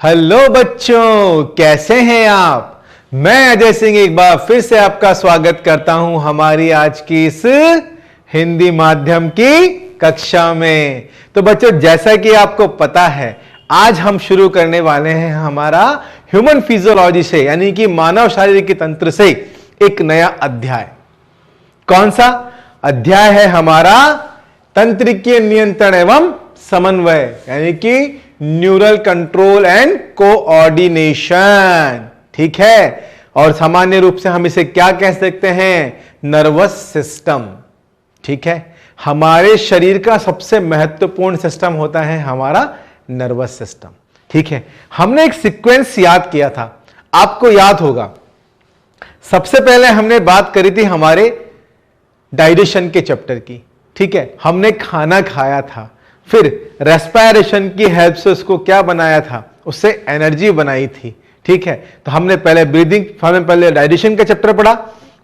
Hello बच्चों, कैसे हैं आप। मैं अजय सिंह एक बार फिर से आपका स्वागत करता हूं हमारी आज की इस हिंदी माध्यम की कक्षा में। तो बच्चों, जैसा कि आपको पता है, आज हम शुरू करने वाले हैं हमारा ह्यूमन फिजियोलॉजी से, यानी कि मानव शारीरिक तंत्र से एक नया अध्याय। कौन सा अध्याय है हमारा? तंत्रिकीय नियंत्रण एवं समन्वय, यानी कि न्यूरल कंट्रोल एंड कोऑर्डिनेशन। ठीक है, और सामान्य रूप से हम इसे क्या कह सकते हैं? Nervous system. ठीक है, हमारे शरीर का सबसे महत्वपूर्ण सिस्टम होता है हमारा नर्वस सिस्टम। ठीक है, हमने एक सीक्वेंस याद किया था, आपको याद होगा। सबसे पहले हमने बात करी थी हमारे डाइजेशन के चैप्टर की। ठीक है, हमने खाना खाया था, फिर रेस्पिरेशन की हेल्प से उसको क्या बनाया था? उससे एनर्जी बनाई थी। ठीक है, तो हमने पहले डाइजेशन का चैप्टर पढ़ा,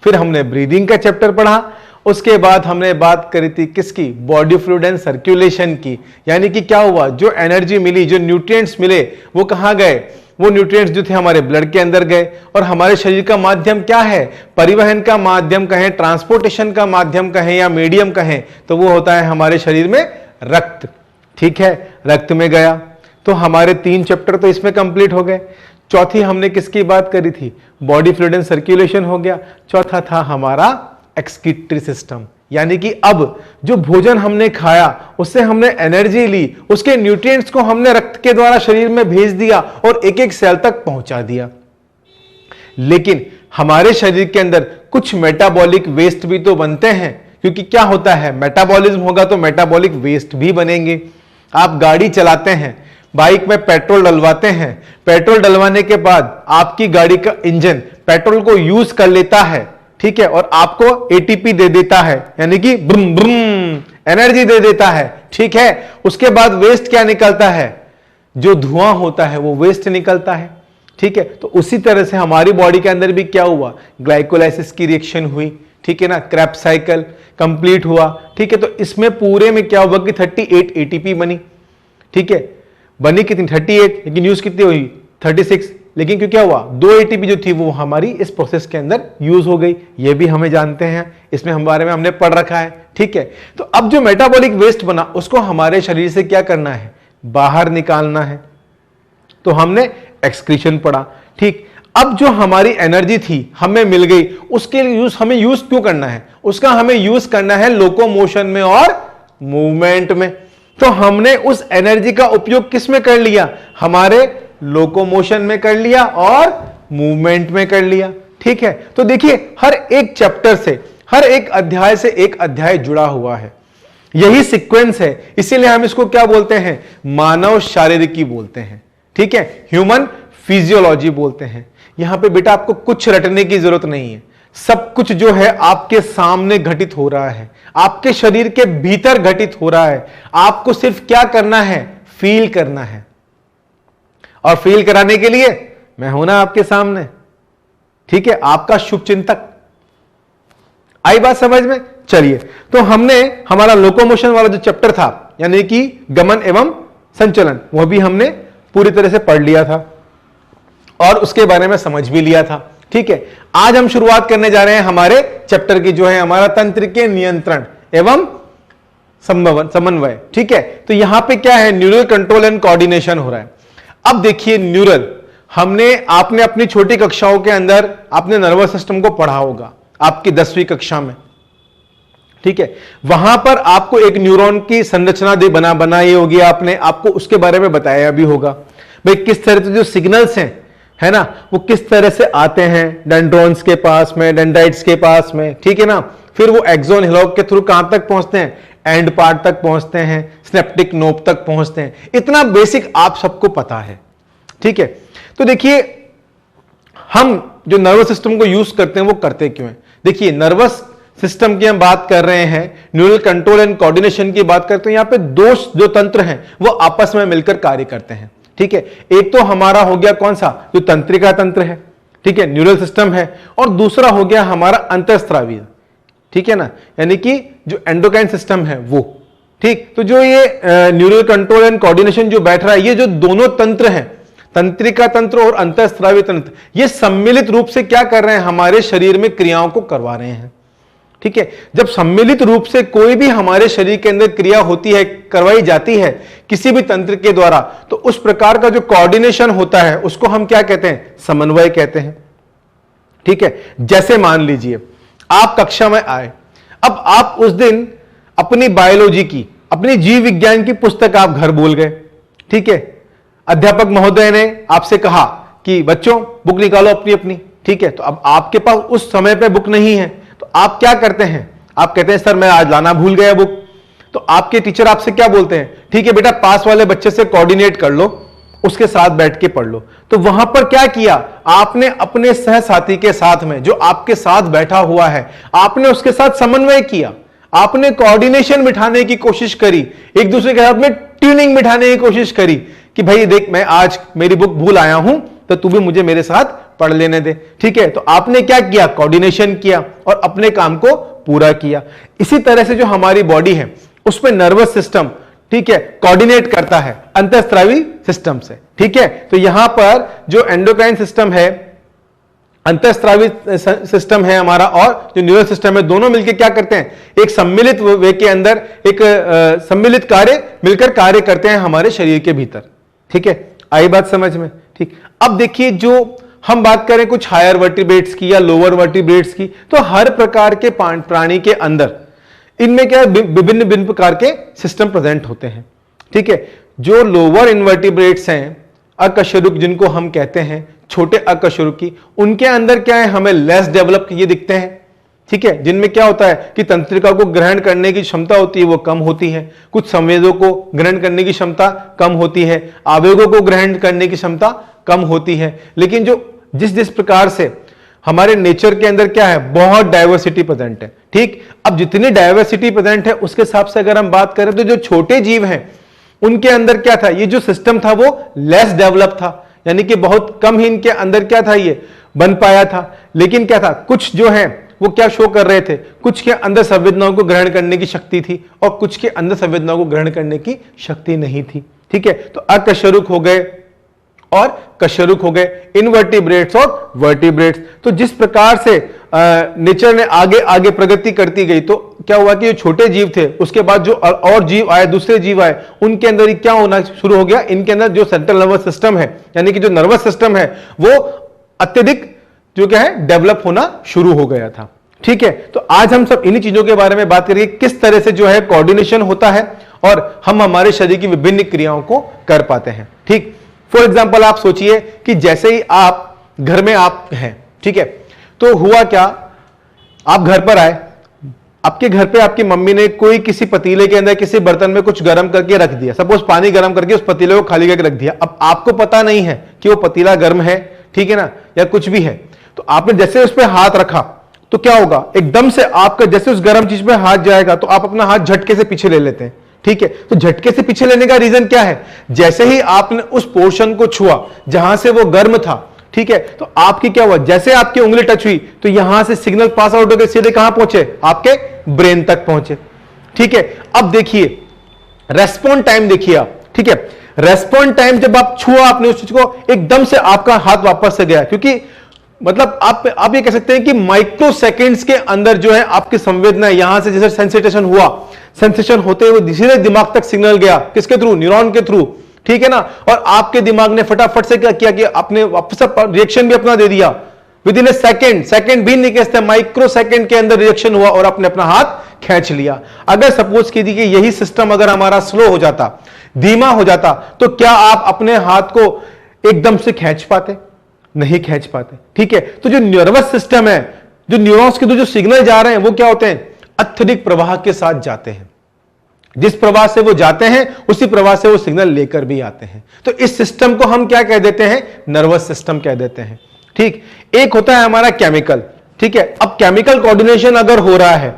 फिर हमने ब्रीदिंग का चैप्टर पढ़ा, उसके बाद हमने बात करी थी किसकी? बॉडी फ्लूइड एंड सर्कुलेशन की। यानी कि क्या हुआ, जो एनर्जी मिली, जो न्यूट्रिएंट्स मिले, वो कहां गए? वो न्यूट्रिएंट्स जो थे हमारे ब्लड के अंदर गए। और हमारे शरीर का माध्यम क्या है? परिवहन का माध्यम कहें, ट्रांसपोर्टेशन का माध्यम कहें या मीडियम कहें, तो वो होता है हमारे शरीर में रक्त। ठीक है, रक्त में गया तो हमारे 3 चैप्टर तो इसमें कंप्लीट हो गए। चौथी हमने किसकी बात करी थी? बॉडी फ्लूइड एंड सर्कुलेशन हो गया। चौथा था हमारा एक्सक्रीटरी सिस्टम, यानी कि अब जो भोजन हमने खाया उससे हमने एनर्जी ली, उसके न्यूट्रिएंट्स को हमने रक्त के द्वारा शरीर में भेज दिया और एक एक सेल तक पहुंचा दिया। लेकिन हमारे शरीर के अंदर कुछ मेटाबॉलिक वेस्ट भी तो बनते हैं, क्योंकि क्या होता है, मेटाबॉलिज्म होगा तो मेटाबॉलिक वेस्ट भी बनेंगे। आप गाड़ी चलाते हैं, बाइक में पेट्रोल डलवाते हैं, पेट्रोल डलवाने के बाद आपकी गाड़ी का इंजन पेट्रोल को यूज कर लेता है। ठीक है, और आपको एटीपी दे देता है, यानी कि ब्रूम ब्रूम एनर्जी दे देता है। ठीक है, उसके बाद वेस्ट क्या निकलता है? जो धुआं होता है वो वेस्ट निकलता है। ठीक है, तो उसी तरह से हमारी बॉडी के अंदर भी क्या हुआ? ग्लाइकोलाइसिस की रिएक्शन हुई। ठीक है ना, क्रेब्स साइकिल कंप्लीट हुआ। ठीक है, तो इसमें पूरे में क्या हुआ कि 38 एटीपी बनी। ठीक है, बनी कितनी? 38, लेकिन यूज कितनी हुई? 36। लेकिन क्यों क्या हुआ? 2 एटीपी जो थी वो हमारी इस प्रोसेस के अंदर यूज हो गई। ये भी हमें जानते हैं, इसमें हम बारे में हमने पढ़ रखा है। ठीक है, तो अब जो मेटाबॉलिक वेस्ट बना उसको हमारे शरीर से क्या करना है? बाहर निकालना है। तो हमने एक्सक्रीशन पढ़ा। ठीक, अब जो हमारी एनर्जी थी हमें मिल गई, उसके लिए हमें यूज क्यों करना है? उसका हमें यूज करना है लोकोमोशन में और मूवमेंट में। तो हमने उस एनर्जी का उपयोग किस में कर लिया? हमारे लोकोमोशन में कर लिया और मूवमेंट में कर लिया। ठीक है, तो देखिए हर एक चैप्टर से, हर एक अध्याय से एक अध्याय जुड़ा हुआ है। यही सीक्वेंस है, इसीलिए हम इसको क्या बोलते हैं? मानव शारीरिकी बोलते हैं। ठीक है, ह्यूमन फिजियोलॉजी बोलते हैं। यहां पे बेटा आपको कुछ रटने की जरूरत नहीं है, सब कुछ जो है आपके सामने घटित हो रहा है, आपके शरीर के भीतर घटित हो रहा है। आपको सिर्फ क्या करना है? फील करना है। और फील कराने के लिए मैं हूं ना आपके सामने। ठीक है, आपका शुभचिंतक। आई बात समझ में? चलिए, तो हमने हमारा लोकोमोशन वाला जो चैप्टर था, यानी कि गमन एवं संचलन, वह भी हमने पूरी तरह से पढ़ लिया था और उसके बारे में समझ भी लिया था। ठीक है, आज हम शुरुआत करने जा रहे हैं हमारे चैप्टर की, जो है हमारा तंत्रिकीय नियंत्रण एवं समन्वय। ठीक है, तो यहां पे क्या है? न्यूरल कंट्रोल एंड कोऑर्डिनेशन हो रहा है। अब देखिए, न्यूरल, आपने अपनी छोटी कक्षाओं के अंदर आपने नर्वस सिस्टम को पढ़ा होगा, आपकी 10वीं कक्षा में। ठीक है, वहां पर आपको एक न्यूरॉन की संरचना बनाई होगी, आपको उसके बारे में बताया भी होगा। भाई किस तरह से जो सिग्नल्स हैं, है ना, वो किस तरह से आते हैं डेंड्रॉन्स के पास में, डेंड्राइट्स के पास में। ठीक है ना, फिर वो एक्सोन हिलॉक के थ्रू कहां तक पहुंचते हैं? एंड पार्ट तक पहुंचते हैं, सिनेप्टिक नोब तक पहुंचते हैं। इतना बेसिक आप सबको पता है। ठीक है, तो देखिए हम जो नर्वस सिस्टम को यूज करते हैं वो करते क्यों हैं? देखिए, नर्वस सिस्टम की हम बात कर रहे हैं, न्यूरल कंट्रोल एंड कोऑर्डिनेशन की बात करते हैं। यहां पे दो जो तंत्र हैं वो आपस में मिलकर कार्य करते हैं। ठीक है, एक तो हमारा हो गया कौन सा? जो तंत्रिका तंत्र है, ठीक है, न्यूरल सिस्टम है, और दूसरा हो गया हमारा अंतःस्रावी। ठीक है ना, यानी कि जो एंडोक्राइन सिस्टम है वो। ठीक, तो जो ये न्यूरल कंट्रोल एंड कोऑर्डिनेशन जो बैठ रहा है, ये जो दोनों तंत्र हैं, तंत्रिका तंत्र और अंतःस्रावी तंत्र, ये सम्मिलित रूप से क्या कर रहे हैं, हमारे शरीर में क्रियाओं को करवा रहे हैं। ठीक है, जब सम्मिलित रूप से कोई भी हमारे शरीर के अंदर क्रिया होती है, करवाई जाती है किसी भी तंत्र के द्वारा, तो उस प्रकार का जो कोऑर्डिनेशन होता है उसको हम क्या कहते हैं, समन्वय कहते हैं। ठीक है, जैसे मान लीजिए आप कक्षा में आए, अब आप उस दिन अपनी बायोलॉजी की, अपनी जीव विज्ञान की पुस्तक आप घर भूल गए। ठीक है, अध्यापक महोदय ने आपसे कहा कि बच्चों बुक निकालो अपनी अपनी। ठीक है, तो अब आपके पास उस समय पे बुक नहीं है, तो आप क्या करते हैं, आप कहते हैं सर मैं आज लाना भूल गया बुक। तो आपके टीचर आपसे क्या बोलते हैं, ठीक है बेटा पास वाले बच्चे से कोऑर्डिनेट कर लो, उसके साथ बैठ के पढ़ लो। तो वहां पर क्या किया आपने, अपने सहसाथी के साथ में जो आपके साथ बैठा हुआ है, आपने उसके साथ समन्वय किया, आपने कोऑर्डिनेशन बिठाने की कोशिश करी, एक दूसरे के साथ में ट्यूनिंग बिठाने की कोशिश करी कि भाई देख मैं आज मेरी बुक भूल आया हूं, तो तू भी मुझे मेरे साथ पढ़ लेने दे। ठीक है, तो आपने क्या किया, कोऑर्डिनेशन किया और अपने काम को पूरा किया। इसी तरह से जो हमारी बॉडी है उसमें नर्वस सिस्टम, ठीक है, कोऑर्डिनेट करता है अंतःस्रावी सिस्टम से। ठीक है, तो यहां पर जो एंडोक्राइन सिस्टम है, अंतःस्रावी सिस्टम है हमारा, और जो न्यूरल सिस्टम है, दोनों मिलकर क्या करते हैं, एक सम्मिलित वे के अंदर एक सम्मिलित कार्य मिलकर कार्य करते हैं हमारे शरीर के भीतर। ठीक है, आई बात समझ में। ठीक, अब देखिए जो हम बात करें कुछ हायर वर्टिब्रेट्स की या लोअर वर्टिब्रेट्स की, तो हर प्रकार के प्राणी के अंदर इनमें क्या विभिन्न विभिन्न प्रकार के सिस्टम प्रेजेंट होते हैं। ठीक है, जो लोअर इनवर्टिब्रेट्स हैं, अकशेरुक जिनको हम कहते हैं, छोटे अकशेरुकी, उनके अंदर क्या है, हमें लेस डेवलप ये दिखते हैं। ठीक है, जिनमें क्या होता है कि तंत्रिका को ग्रहण करने की क्षमता होती है वो कम होती है, कुछ संवेदों को ग्रहण करने की क्षमता कम होती है, आवेगों को ग्रहण करने की क्षमता कम होती है। लेकिन जो जिस प्रकार से हमारे नेचर के अंदर क्या है, बहुत डाइवर्सिटी प्रेजेंट है। ठीक, अब जितनी डाइवर्सिटी प्रेजेंट है उसके हिसाब से अगर हम बात करें तो जो छोटे जीव हैं उनके अंदर क्या था, ये जो सिस्टम था वो लेस डेवलप था, यानी कि बहुत कम ही इनके अंदर क्या था, ये बन पाया था। लेकिन क्या था, कुछ जो है वो क्या शो कर रहे थे, कुछ के अंदर संवेदनाओं को ग्रहण करने की शक्ति थी और कुछ के अंदर संवेदनाओं को ग्रहण करने की शक्ति नहीं थी। ठीक है, तो अकशेरुक हो गए और कशेरुक हो गए, इनवर्टिब्रेट्स और वर्टिब्रेट्स। तो जिस प्रकार से नेचर ने आगे आगे प्रगति करती गई, तो क्या हुआ कि जो छोटे जीव थे उसके बाद जो और जीव आए, दूसरे जीव आए, उनके अंदर क्या होना शुरू हो गया, इनके अंदर जो सेंट्रल नर्वस सिस्टम है, यानी कि जो नर्वस सिस्टम है वो अत्यधिक जो क्या है डेवलप होना शुरू हो गया था। ठीक है, तो आज हम सब इन्हीं चीजों के बारे में बात करेंगे, किस तरह से जो है कोऑर्डिनेशन होता है और हम हमारे शरीर की विभिन्न क्रियाओं को कर पाते हैं। ठीक, फॉर एग्जाम्पल आप सोचिए कि जैसे ही आप घर में आप हैं, ठीक है, तो हुआ क्या, आप घर पर आए, आपके घर पे आपकी मम्मी ने कोई किसी पतीले के अंदर किसी बर्तन में कुछ गर्म करके रख दिया, सपोज पानी गर्म करके उस पतीले को खाली करके रख दिया। अब आपको पता नहीं है कि वो पतीला गर्म है, ठीक है ना, या कुछ भी है, तो आपने जैसे उस पर हाथ रखा तो क्या होगा, एकदम से आपका जैसे उस गर्म चीज पे हाथ जाएगा तो आप अपना हाथ झटके से पीछे ले लेते हैं। ठीक है, तो झटके से पीछे लेने का रीजन क्या है, जैसे ही आपने उस पोर्शन को छुआ जहां से वो गर्म था, ठीक है, तो आपकी क्या हुआ, जैसे आपकी उंगली टच हुई तो यहां से सिग्नल पास आउट होकर सीधे कहां पहुंचे, आपके ब्रेन तक पहुंचे। ठीक है, अब देखिए रेस्पॉन्ड टाइम देखिए आप, ठीक है, रेस्पॉन्ड टाइम जब आप छुआ आपने उस चीज को, एकदम से आपका हाथ वापस से गया, क्योंकि मतलब आप ये कह सकते हैं कि माइक्रो सेकेंड्स के अंदर जो है आपकी संवेदना यहां से जैसे सेंसेशन हुआ, सेंसेशन होते हुए सीधे दिमाग तक सिग्नल गया, किसके थ्रू, न्यूरॉन के थ्रू। ठीक है ना, और आपके दिमाग ने फटाफट से क्या किया कि आपने वापस रिएक्शन भी अपना दे दिया, विद इन ए सेकेंड भी नहीं कहते, माइक्रो सेकेंड के अंदर रिएक्शन हुआ और आपने अपना हाथ खींच लिया। अगर सपोज कीजिए कि यही सिस्टम अगर हमारा स्लो हो जाता, धीमा हो जाता, तो क्या आप अपने हाथ को एकदम से खींच पाते, नहीं खींच पाते। ठीक है, तो जो नर्वस सिस्टम है, जो न्यूरॉन्स के जो सिग्नल जा रहे हैं वो क्या होते हैं, अत्यधिक प्रवाह के साथ जाते हैं, जिस प्रवाह से वो जाते हैं उसी प्रवाह से वो सिग्नल लेकर भी आते हैं। तो इस सिस्टम को हम क्या कह देते हैं, नर्वस सिस्टम कह देते हैं। ठीक, एक होता है हमारा केमिकल। ठीक है, अब केमिकल कोऑर्डिनेशन अगर हो रहा है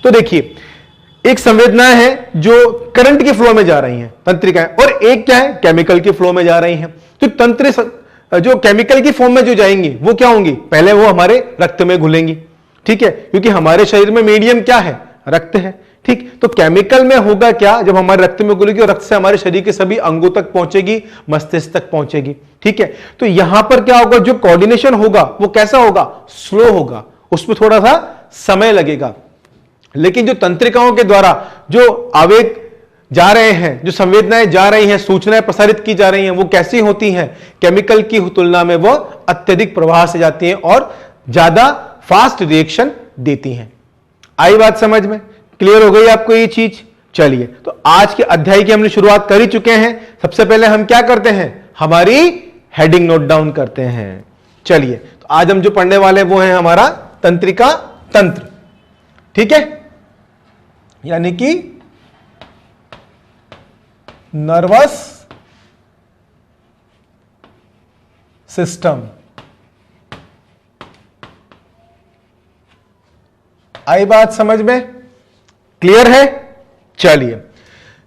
तो देखिए एक संवेदनाएं हैं जो करंट के फ्लो में जा रही हैं, तंत्रिकाएं, और एक क्या है, केमिकल के फ्लो में जा रही हैं। तो तंत्र जो केमिकल की फॉर्म में जो जाएंगी वो क्या होंगी, पहले वो हमारे रक्त में घुलेंगी। ठीक है, क्योंकि हमारे शरीर में मीडियम क्या है, रक्त है। ठीक, तो केमिकल में होगा क्या, जब हमारे रक्त में घुलेगी और रक्त से हमारे शरीर के सभी अंगों तक पहुंचेगी, मस्तिष्क तक पहुंचेगी। ठीक है, तो यहां पर क्या होगा, जो कोऑर्डिनेशन होगा वो कैसा होगा, स्लो होगा, उसमें थोड़ा सा समय लगेगा। लेकिन जो तंत्रिकाओं के द्वारा जो आवेग जा रहे हैं, जो संवेदनाएं जा रही हैं, सूचनाएं प्रसारित की जा रही हैं, वो कैसी होती हैं, केमिकल की तुलना में वो अत्यधिक प्रवाह से जाती हैं और ज्यादा फास्ट रिएक्शन देती हैं। आई बात समझ में, क्लियर हो गई आपको ये चीज? चलिए, तो आज के अध्याय की हमने शुरुआत कर ही चुके हैं। सबसे पहले हम क्या करते हैं, हमारी हेडिंग नोट डाउन करते हैं। चलिए, तो आज हम जो पढ़ने वाले वो है हमारा तंत्रिका तंत्र। ठीक है, यानी कि नर्वस सिस्टम। आई बात समझ में, क्लियर है? चलिए,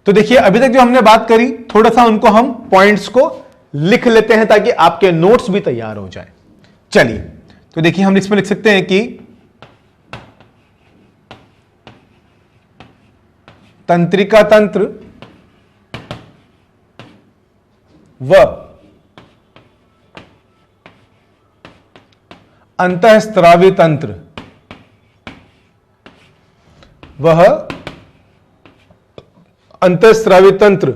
तो देखिए अभी तक जो हमने बात करी, थोड़ा सा उनको हम पॉइंट्स को लिख लेते हैं ताकि आपके नोट्स भी तैयार हो जाए। चलिए, तो देखिए हम इसमें लिख सकते हैं कि तंत्रिका तंत्र व अंतःस्रावी तंत्र, वह अंतःस्रावी तंत्र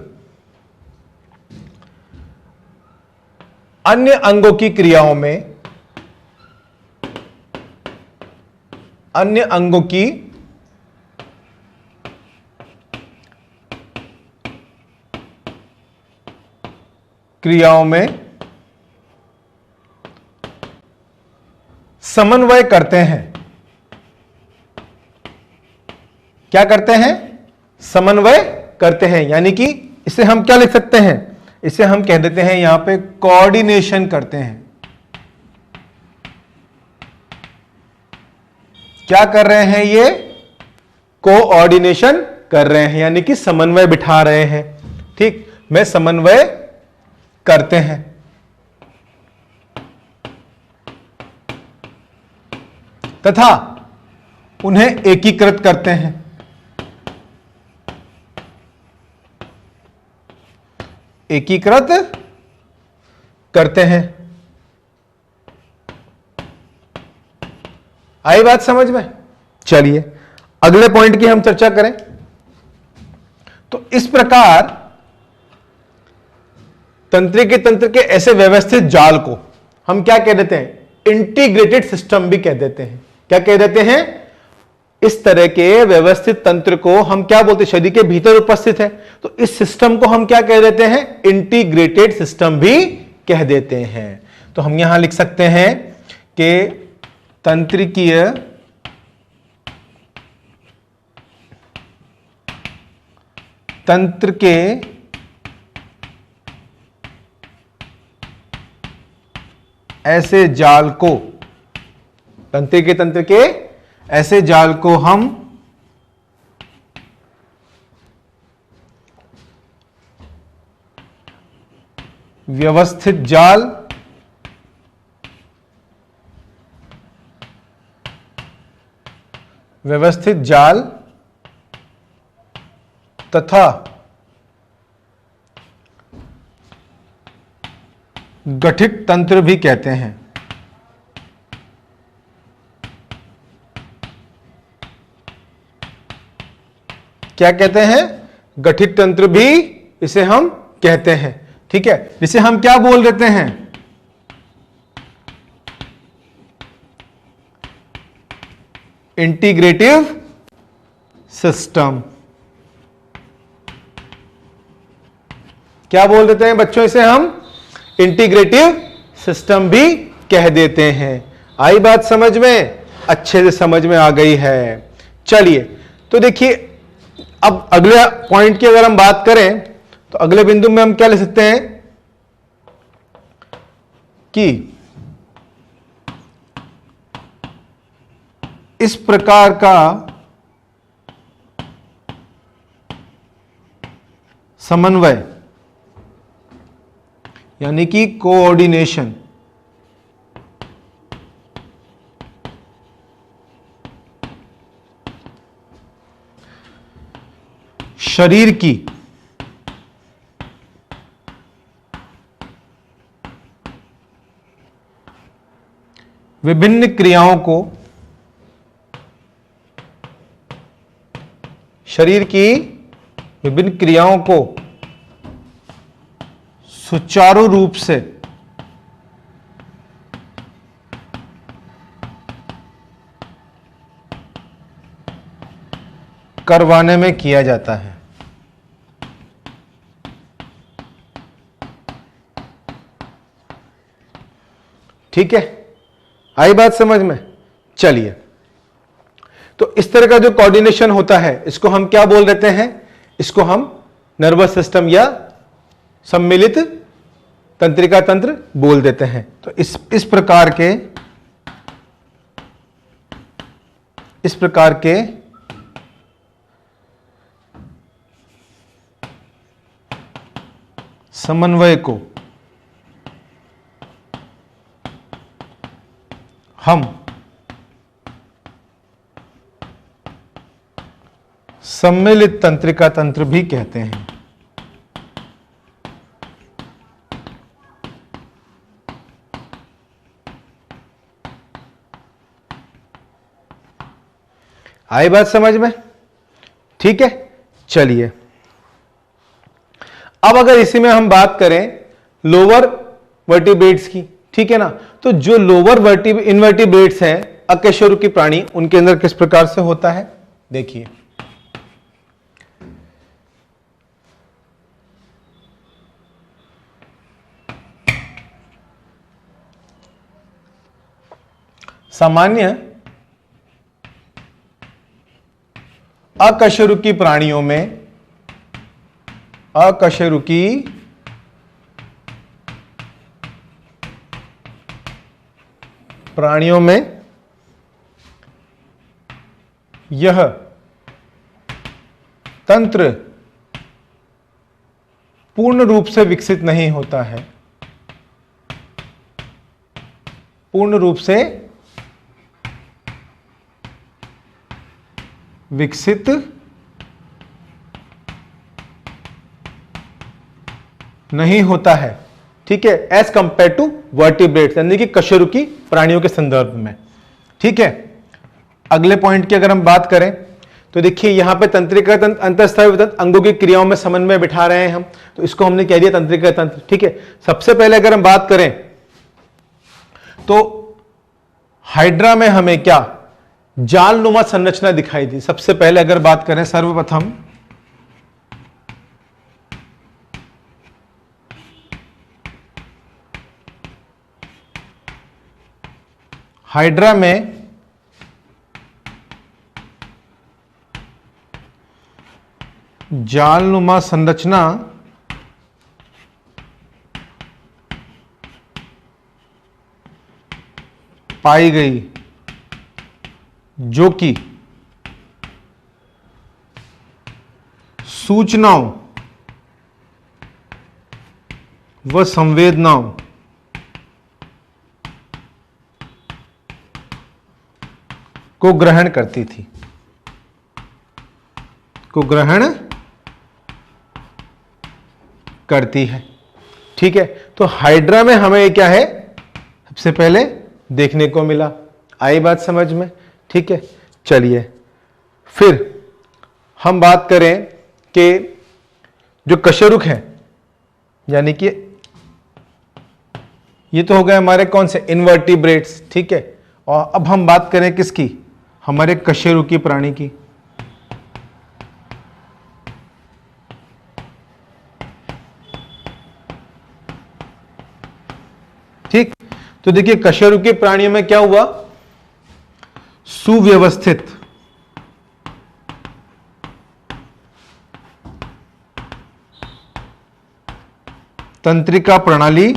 अन्य अंगों की क्रियाओं में, अन्य अंगों की क्रियाओं में समन्वय करते हैं। क्या करते हैं, समन्वय करते हैं, यानी कि इसे हम क्या लिख सकते हैं, इसे हम कह देते हैं यहां पे कोऑर्डिनेशन करते हैं। क्या कर रहे हैं ये, कोऑर्डिनेशन कर रहे हैं, यानी कि समन्वय बिठा रहे हैं। ठीक, में समन्वय करते हैं। तथा उन्हें एकीकृत करते हैं। एकीकृत करते हैं। आई बात समझ में? चलिए अगले पॉइंट की हम चर्चा करें। तो इस प्रकार तंत्रिका तंत्र के ऐसे व्यवस्थित जाल को हम क्या कह देते हैं, इंटीग्रेटेड सिस्टम भी कह देते हैं। क्या कह देते हैं, इस तरह के व्यवस्थित तंत्र को हम क्या बोलते हैं, शरीर के भीतर उपस्थित है, तो इस सिस्टम को हम क्या कह देते हैं, इंटीग्रेटेड सिस्टम भी कह देते हैं। तो हम यहां लिख सकते हैं कि तंत्रिकीय तंत्र के ऐसे जाल को, तंत्रिकीय तंत्र के ऐसे जाल को हम व्यवस्थित जाल, व्यवस्थित जाल तथा गठित तंत्र भी कहते हैं। क्या कहते हैं, गठित तंत्र भी इसे हम कहते हैं। ठीक है, इसे हम क्या बोल देते हैं, इंटीग्रेटिव सिस्टम। क्या बोल देते हैं बच्चों, इसे हम इंटीग्रेटिव सिस्टम भी कह देते हैं। आई बात समझ में, अच्छे से समझ में आ गई है। चलिए, तो देखिए अब अगले पॉइंट की अगर हम बात करें तो अगले बिंदु में हम क्या ले सकते हैं कि इस प्रकार का समन्वय यानी कि कोऑर्डिनेशन शरीर की विभिन्न क्रियाओं को, शरीर की विभिन्न क्रियाओं को सुचारू रूप से करवाने में किया जाता है। ठीक है, आई बात समझ में? चलिए, तो इस तरह का जो कोऑर्डिनेशन होता है इसको हम क्या बोल देते हैं? इसको हम नर्वस सिस्टम या सम्मिलित तंत्रिका तंत्र बोल देते हैं। तो इस प्रकार के समन्वय को हम सम्मिलित तंत्रिका तंत्र भी कहते हैं। आई बात समझ में? ठीक है, चलिए अब अगर इसी में हम बात करें लोअर वर्टिब्रेट्स की, ठीक है ना, तो जो लोअर इनवर्टिब्रेट्स हैं अकशेरुकी प्राणी, उनके अंदर किस प्रकार से होता है देखिए। सामान्य अकशेरुकी प्राणियों में यह तंत्र पूर्ण रूप से विकसित नहीं होता है, पूर्ण रूप से विकसित नहीं होता है, ठीक है, एज कंपेयर टू वर्टिब्रेट्स, यानी कि कशेरुकी प्राणियों के संदर्भ में। ठीक है, अगले पॉइंट की अगर हम बात करें तो देखिए यहां पे तंत्रिका तंत्र अंतःस्रावी तंत्र अंगों की क्रियाओं में समन्वय बिठा रहे हैं हम, तो इसको हमने कह दिया तंत्रिका तंत्र। ठीक है, सबसे पहले अगर हम बात करें तो हाइड्रा में हमें क्या जालनुमा संरचना दिखाई दी। सबसे पहले अगर बात करें सर्वप्रथम हाइड्रा में जालनुमा संरचना पाई गई, जो कि सूचनाओं व संवेदनाओं को ग्रहण करती थी, को ग्रहण करती है। ठीक है, तो हाइड्रा में हमें क्या है सबसे पहले देखने को मिला। आई बात समझ में? ठीक है, चलिए फिर हम बात करें कि जो कशेरुक है, यानी कि ये तो हो गए हमारे कौन से इनवर्टिब्रेट्स। ठीक है, और अब हम बात करें किसकी, हमारे कशेरुकी प्राणी की। ठीक, तो देखिए कशेरुकी प्राणियों में क्या हुआ, सुव्यवस्थित तंत्रिका प्रणाली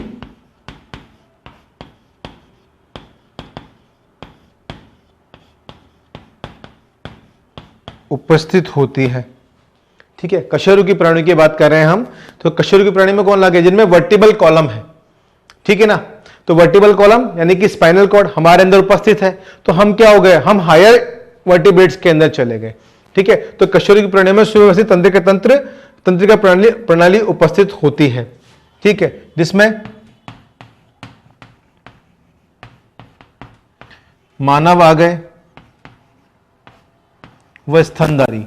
उपस्थित होती है। ठीक है, कशेरुकी प्राणी की बात कर रहे हैं हम, तो कशेरुकी प्राणी में कौन लगे, जिनमें वर्टिबल कॉलम है। ठीक है ना, तो वर्टिबल कॉलम यानी कि स्पाइनल कॉर्ड हमारे अंदर उपस्थित है, तो हम क्या हो गए, हम हायर वर्टिब्रेट्स के अंदर चले गए। ठीक है। तो कशोरी की प्रणाली में सुव्यवस्थित तंत्रिका प्रणाली उपस्थित होती है, ठीक है, जिसमें मानव आ गए व स्तनधारी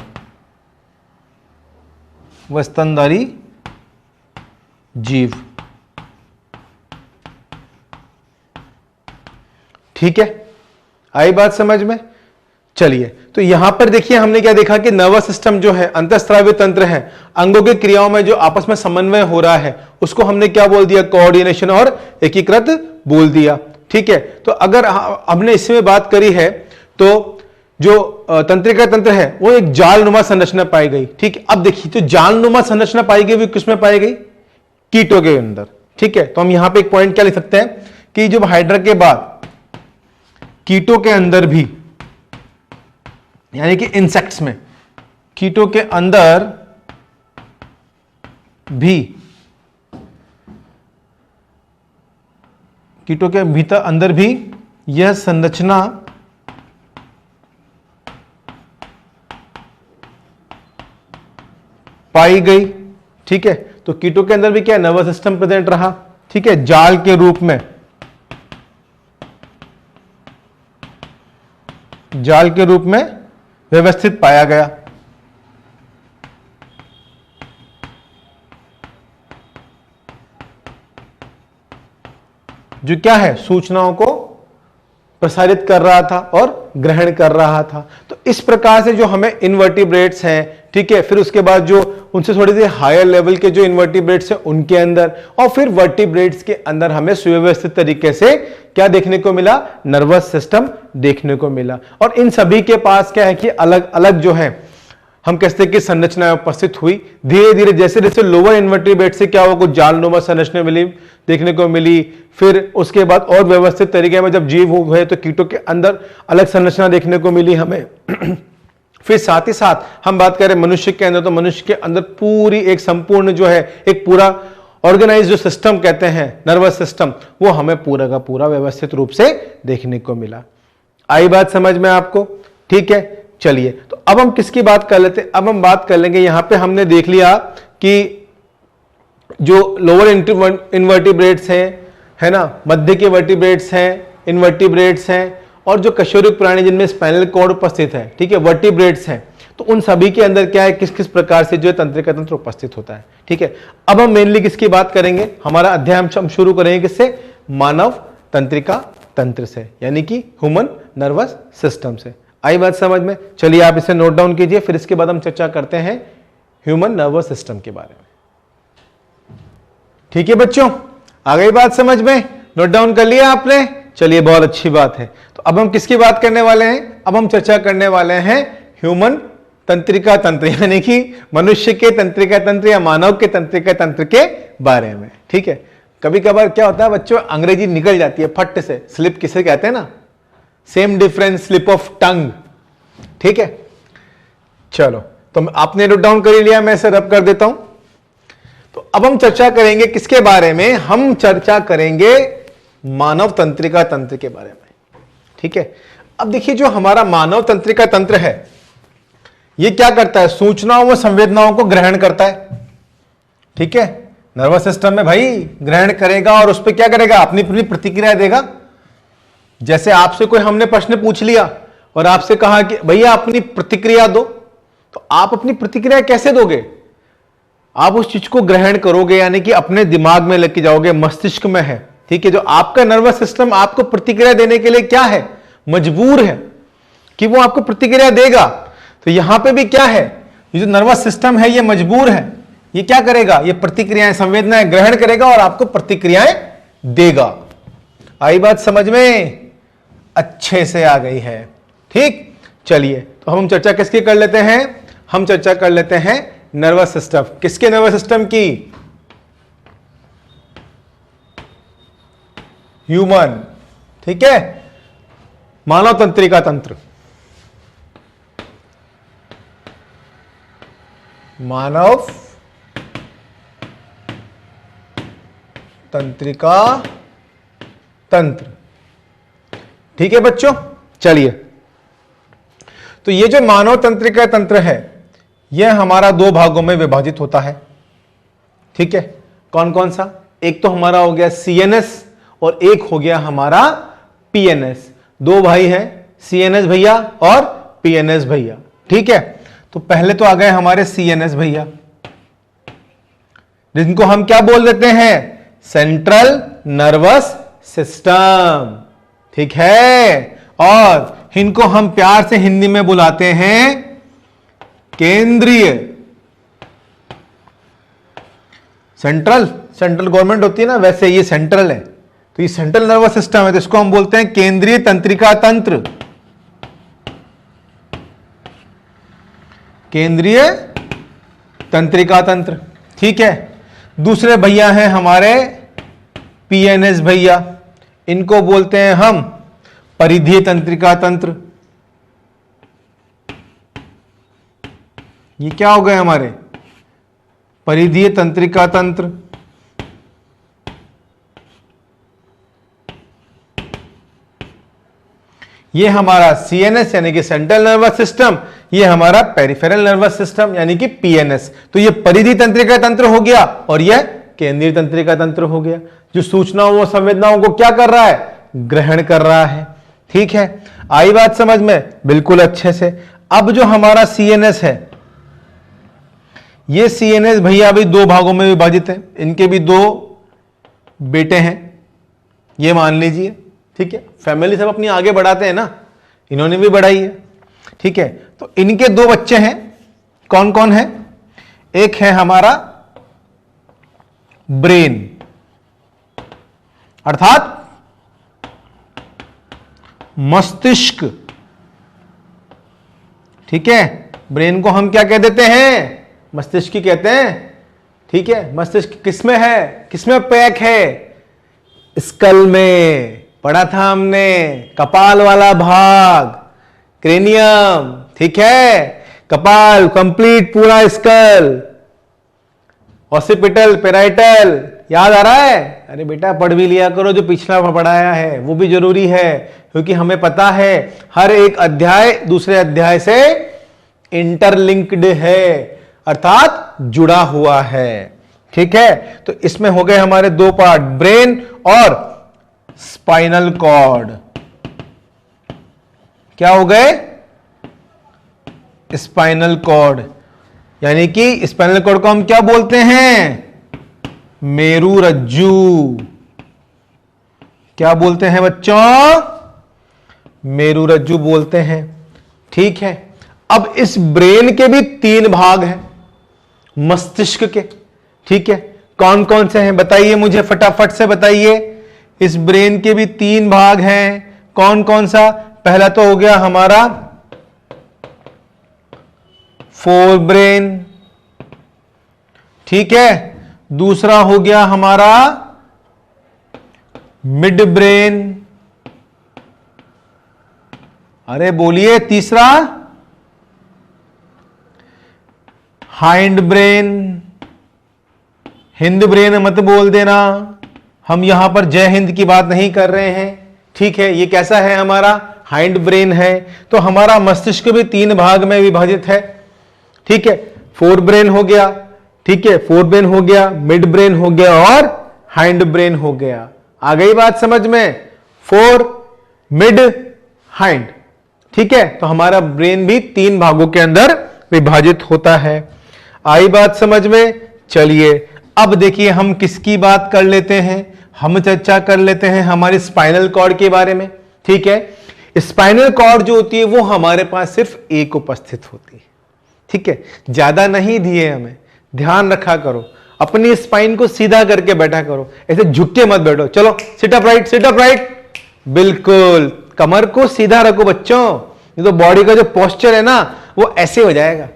जीव, ठीक है। आई बात समझ में? चलिए, तो यहां पर देखिए हमने क्या देखा कि नर्वस सिस्टम जो है अंतःस्रावी तंत्र है, अंगों की क्रियाओं में जो आपस में समन्वय हो रहा है उसको हमने क्या बोल दिया? कोऑर्डिनेशन और एकीकृत बोल दिया, ठीक है। तो अगर हमने इसमें बात करी है तो जो तंत्रिका तंत्र है वो एक जालनुमा संरचना पाई गई, ठीक है। अब देखिए जो जालनुमा संरचना पाई गई वो किसमें पाई गई? कीटों के अंदर, ठीक है। तो हम यहां पे एक पॉइंट क्या लिख सकते हैं कि जब हाइड्रा के बाद कीटों के अंदर भी, यानी कि इंसेक्ट्स में, कीटों के अंदर भी, कीटों के भीतर अंदर भी यह संरचना पाई गई, ठीक है। तो कीटों के अंदर भी क्या नर्वस सिस्टम प्रेजेंट रहा, ठीक है, जाल के रूप में, जाल के रूप में व्यवस्थित पाया गया। जो क्या है? सूचनाओं को प्रसारित कर रहा था और ग्रहण कर रहा था। तो इस प्रकार से जो हमें इनवर्टिब्रेट्स हैं, ठीक है, फिर उसके बाद जो उनसे थोड़ी सी हायर लेवल के जो इनवर्टिब्रेट्स हैं उनके अंदर, और फिर वर्टिब्रेट्स के अंदर हमें सुव्यवस्थित तरीके से क्या देखने को मिला? नर्वस सिस्टम देखने को मिला। और इन सभी के पास क्या है कि अलग अलग जो है हम कहते हैं कि संरचना उपस्थित हुई। धीरे धीरे जैसे जैसे लोअर इनवर्टिब्रेट से क्या हुआ, कुछ जालनुमा संरचना मिली, देखने को मिली, फिर उसके बाद और व्यवस्थित तरीके में जब जीव हुए तो कीटों के अंदर अलग संरचना देखने को मिली हमें। फिर साथ ही साथ हम बात करें मनुष्य के अंदर, तो मनुष्य के अंदर पूरी एक संपूर्ण जो है एक पूरा ऑर्गेनाइज जो सिस्टम कहते हैं नर्वस सिस्टम, वो हमें पूरा का पूरा व्यवस्थित रूप से देखने को मिला। आई बात समझ में आपको? ठीक है। चलिए, तो अब हम किसकी बात कर लेते हैं? अब हम बात कर लेंगे, यहां पे हमने देख लिया कि जो लोअर इनवर्टिब्रेट्स हैं, है ना, मध्य के वर्टिब्रेट्स हैं, इनवर्टिब्रेट्स हैं, और जो कशेरुक प्राणी जिनमें स्पाइनल कॉर्ड उपस्थित है, ठीक है, वर्टिब्रेट्स हैं। तो उन सभी के अंदर क्या है, किस किस प्रकार से जो है तंत्रिका तंत्र उपस्थित होता है, ठीक है। अब हम मेनली किसकी बात करेंगे? हमारा अध्याय हम शुरू करेंगे किससे? मानव तंत्रिका तंत्र से, यानी कि ह्यूमन नर्वस सिस्टम से। आई बात समझ में? चलिए आप इसे नोट डाउन कीजिए, फिर इसके बाद हम चर्चा करते हैं ह्यूमन नर्वस सिस्टम के बारे में। ठीक है बच्चों, आ गई बात समझ में? नोट डाउन कर लिया आपने? चलिए, बहुत अच्छी बात है। तो अब हम किसकी बात करने वाले हैं? अब हम चर्चा करने वाले हैं ह्यूमन तंत्रिका तंत्र, यानी कि मनुष्य के तंत्रिका तंत्र या मानव के तंत्रिका तंत्र के बारे में। ठीक है। कभी कभार क्या होता है बच्चों, अंग्रेजी निकल जाती है फट से, स्लिप किसे कहते हैं ना, same difference slip of tongue. ठीक है, चलो, तो आपने नोट डाउन कर लिया, मैं इसे रब कर देता हूं। तो अब हम चर्चा करेंगे किसके बारे में? हम चर्चा करेंगे मानव तंत्रिका तंत्र के बारे में। ठीक है। अब देखिए, जो हमारा मानव तंत्रिका तंत्र है, यह क्या करता है? सूचनाओं व संवेदनाओं को ग्रहण करता है। ठीक है, नर्वस सिस्टम में भाई ग्रहण करेगा और उस पर क्या करेगा? अपनी अपनी प्रतिक्रिया देगा। जैसे आपसे कोई हमने प्रश्न पूछ लिया और आपसे कहा कि भैया अपनी प्रतिक्रिया दो, तो आप अपनी प्रतिक्रिया कैसे दोगे? आप उस चीज को ग्रहण करोगे, यानी कि अपने दिमाग में लेके जाओगे, मस्तिष्क में है। ठीक है, जो आपका नर्वस सिस्टम आपको प्रतिक्रिया देने के लिए क्या है? मजबूर है कि वो आपको प्रतिक्रिया देगा। तो यहां पे भी क्या है, ये जो नर्वस सिस्टम है ये मजबूर है, ये क्या करेगा? ये प्रतिक्रियाएं, संवेदनाएं ग्रहण करेगा और आपको प्रतिक्रियाएं देगा। आई बात समझ में? अच्छे से आ गई है। ठीक, चलिए, तो हम चर्चा किसकी कर लेते हैं? हम चर्चा कर लेते हैं नर्वस सिस्टम। किसके नर्वस सिस्टम की? ह्यूमन। ठीक है, मानव तंत्रिका तंत्र, मानव तंत्रिका तंत्र। ठीक है बच्चों, चलिए, तो ये जो मानव तंत्रिका तंत्र है यह हमारा दो भागों में विभाजित होता है। ठीक है, कौन कौन सा? एक तो हमारा हो गया सीएनएस और एक हो गया हमारा पीएनएस। दो भाई हैं, सीएनएस भैया और पीएनएस भैया। ठीक है, तो पहले तो आ गए हमारे सीएनएस भैया, जिनको हम क्या बोल देते हैं? Central nervous system. ठीक है, और इनको हम प्यार से हिंदी में बुलाते हैं केंद्रीय। सेंट्रल गवर्नमेंट होती है ना, वैसे ये सेंट्रल है, तो ये सेंट्रल नर्वस सिस्टम है, तो इसको हम बोलते हैं केंद्रीय तंत्रिका तंत्र। केंद्रीय तंत्रिका तंत्र। ठीक है, दूसरे भैया हैं हमारे पीएनएस भैया, इनको बोलते हैं हम परिधीय तंत्रिका तंत्र। ये क्या हो गए हमारे? परिधीय तंत्रिका तंत्र। ये हमारा सीएनएस यानी कि सेंट्रल नर्वस सिस्टम, ये हमारा पेरिफेरल नर्वस सिस्टम यानी कि पीएनएस। तो ये परिधि तंत्रिका तंत्र हो गया और यह केंद्रीय तंत्रिका तंत्र हो गया, जो सूचनाओं और संवेदनाओं को क्या कर रहा है? ग्रहण कर रहा है। ठीक है, आई बात समझ में? बिल्कुल अच्छे से। अब जो हमारा सीएनएस है, ये सीएनएस भैया भी दो भागों में विभाजित है, इनके भी दो बेटे हैं, ये मान लीजिए। ठीक है, फैमिली सब अपनी आगे बढ़ाते हैं ना, इन्होंने भी बढ़ाई है। ठीक है, तो इनके दो बच्चे हैं, कौन कौन है? एक है हमारा ब्रेन, अर्थात मस्तिष्क। ठीक है, ब्रेन को हम क्या कह देते हैं? मस्तिष्क ही कहते हैं। ठीक है, मस्तिष्क किसमें है? किसमें पैक है? स्कल में, पढ़ा था हमने, कपाल वाला भाग, क्रेनियम। ठीक है, कपाल कंप्लीट पूरा स्कल, ऑसिपिटल, पेराइटल, याद आ रहा है? अरे बेटा पढ़ भी लिया करो, जो पिछला पढ़ाया है वो भी जरूरी है, क्योंकि हमें पता है हर एक अध्याय दूसरे अध्याय से इंटरलिंक्ड है, अर्थात जुड़ा हुआ है। ठीक है, तो इसमें हो गए हमारे दो पार्ट, ब्रेन और स्पाइनल कॉर्ड। क्या हो गए? स्पाइनल कॉर्ड, यानी कि स्पाइनल कॉर्ड को हम क्या बोलते हैं? मेरुरज्जु। क्या बोलते हैं बच्चों? मेरुरज्जु बोलते हैं। ठीक है, अब इस ब्रेन के भी तीन भाग हैं मस्तिष्क के। ठीक है, कौन कौन से हैं बताइए मुझे, फटाफट से बताइए। इस ब्रेन के भी तीन भाग हैं, कौन कौन सा? पहला तो हो गया हमारा फोर ब्रेन। ठीक है, दूसरा हो गया हमारा मिड ब्रेन। अरे बोलिए, तीसरा हाइंड ब्रेन। हिंद ब्रेन मत बोल देना, हम यहां पर जय हिंद की बात नहीं कर रहे हैं। ठीक है, ये कैसा है? हमारा हाइंड ब्रेन है। तो हमारा मस्तिष्क भी तीन भाग में विभाजित है। ठीक है, फोर ब्रेन हो गया। ठीक है, फोर ब्रेन हो गया, मिड ब्रेन हो गया और हाइंड ब्रेन हो गया। आ गई बात समझ में? Four, mid, hind. ठीक है, तो हमारा ब्रेन भी तीन भागों के अंदर विभाजित होता है। आई बात समझ में? चलिए अब देखिए हम किसकी बात कर लेते हैं, हम चर्चा कर लेते हैं हमारे स्पाइनल कॉर्ड के बारे में। ठीक है, स्पाइनल कॉर्ड जो होती है वो हमारे पास सिर्फ एक उपस्थित होती है। ठीक है, ज्यादा नहीं दिए हमें, ध्यान रखा करो, अपनी स्पाइन को सीधा करके बैठा करो, ऐसे झुक के मत बैठो। चलो sit up right, sit up right, बिल्कुल कमर को सीधा रखो बच्चों, ये तो बॉडी का जो पोस्चर है ना वो ऐसे हो जाएगा।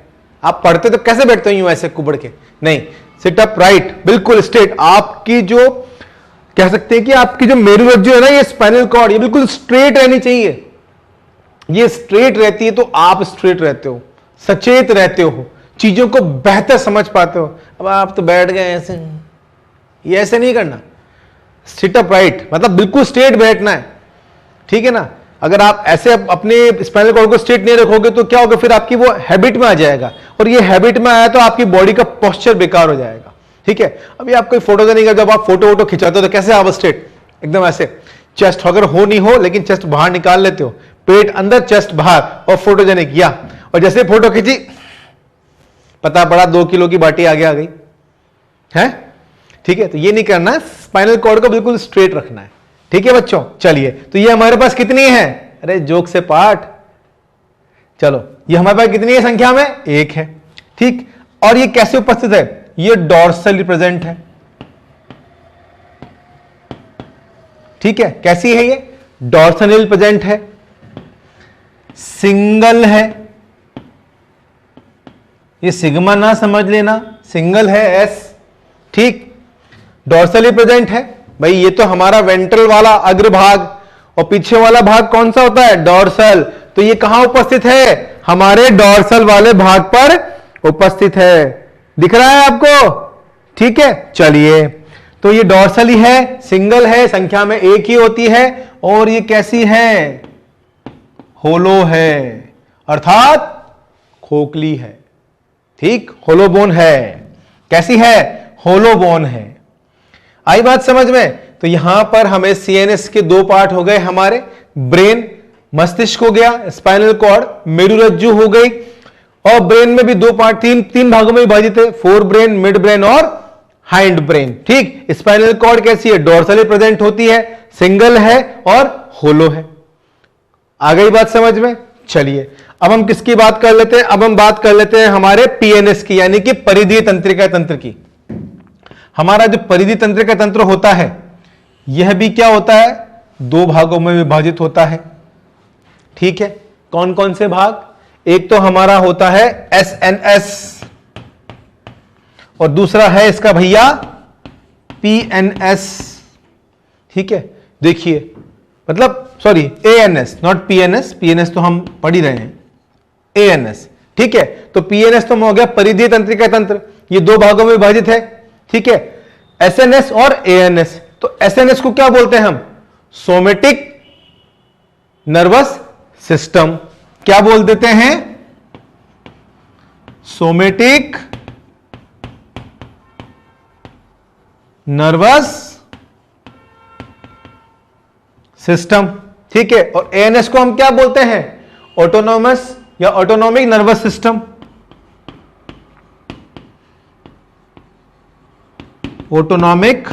आप पढ़ते तो कैसे बैठते हो यूं ऐसे कुबड़ के? नहीं, सिट अप राइट, बिल्कुल स्ट्रेट। आपकी जो कह सकते हैं कि आपकी जो मेरुरज्जु है ना, ये स्पाइनल कॉर्ड, ये बिल्कुल स्ट्रेट रहनी चाहिए। ये स्ट्रेट रहती है तो आप स्ट्रेट रहते हो, सचेत रहते हो, चीजों को बेहतर समझ पाते हो। अब आप तो बैठ गए ऐसे, ये ऐसे नहीं करना। सिट अप राइट मतलब बिल्कुल स्ट्रेट बैठना है। ठीक है ना, अगर आप ऐसे अपने स्पाइनल कॉर्ड को स्ट्रेट नहीं रखोगे तो क्या होगा, फिर आपकी वो हैबिट में आ जाएगा, और ये हैबिट में आया तो आपकी बॉडी का पोस्चर बेकार हो जाएगा। ठीक है, अभी आप कोई फोटो देने का, जब आप फोटो वोटो खिंचाते हो तो कैसे आप स्ट्रेट एकदम ऐसे, चेस्ट अगर हो नहीं हो लेकिन चेस्ट बाहर निकाल लेते हो, पेट अंदर चेस्ट बाहर, और फोटोजेनिक किया, और जैसे फोटो खींची पता पड़ा 2 किलो की बाटी आगे आ गई है। ठीक है, तो ये नहीं करना, स्पाइनल कॉर्ड को बिल्कुल स्ट्रेट रखना है। ठीक है बच्चों, चलिए, तो ये हमारे पास कितनी है, अरे जोक से पाठ, चलो ये हमारे पास कितनी है संख्या में, 1 है। ठीक, और ये कैसे उपस्थित है, ये डॉर्सली प्रेजेंट है। ठीक है, कैसी है ये, डॉर्सली प्रेजेंट है, सिंगल है, ये सिग्मा ना समझ लेना, सिंगल है एस। ठीक, डॉर्सली प्रेजेंट है भाई, ये तो हमारा वेंट्रल वाला अग्रभाग, और पीछे वाला भाग कौन सा होता है, डॉर्सल। तो ये कहां उपस्थित है, हमारे डॉर्सल वाले भाग पर उपस्थित है, दिख रहा है आपको। ठीक है, चलिए, तो ये डॉर्सली है, सिंगल है, संख्या में 1 ही होती है, और ये कैसी है, होलो है, अर्थात खोखली है। ठीक, होलो बोन है, कैसी है, होलो बोन है। आई बात समझ में। तो यहां पर हमें सीएनएस के 2 पार्ट हो गए, हमारे ब्रेन, मस्तिष्क हो गया, स्पाइनल कॉर्ड, मेरुरज्जु हो गई, और ब्रेन में भी 2 पार्ट, तीन भागों में विभाजित है, फोर ब्रेन, मिड ब्रेन और हाइंड ब्रेन। ठीक, स्पाइनल कॉर्ड कैसी है, डॉर्सली प्रेजेंट होती है, सिंगल है और होलो है। आ गई बात समझ में। चलिए, अब हम किसकी बात कर लेते हैं, अब हम बात कर लेते हैं हमारे पीएनएस की, यानी कि परिधीय तंत्रिका तंत्र की। हमारा जो परिधि तंत्र का तंत्र होता है, यह भी क्या होता है, 2 भागों में विभाजित होता है। ठीक है, कौन कौन से भाग, एक तो हमारा होता है एसएनएस, और दूसरा है इसका भैया पीएनएस। ठीक है, देखिए, मतलब sorry ANS, not PNS, PNS तो हम पढ़ ही रहे हैं, एएनएस। ठीक है, तो पीएनएस तो हो गया परिधीय तंत्रिका तंत्र, ये 2 भागों में विभाजित है। ठीक है, एसएनएस और एएनएस। तो एसएनएस को क्या बोलते हैं हम, सोमेटिक नर्वस सिस्टम। क्या बोल देते हैं, सोमेटिक नर्वस सिस्टम। ठीक है, और एएनएस को हम क्या बोलते हैं, ऑटोनोमस या autonomic nervous system, autonomic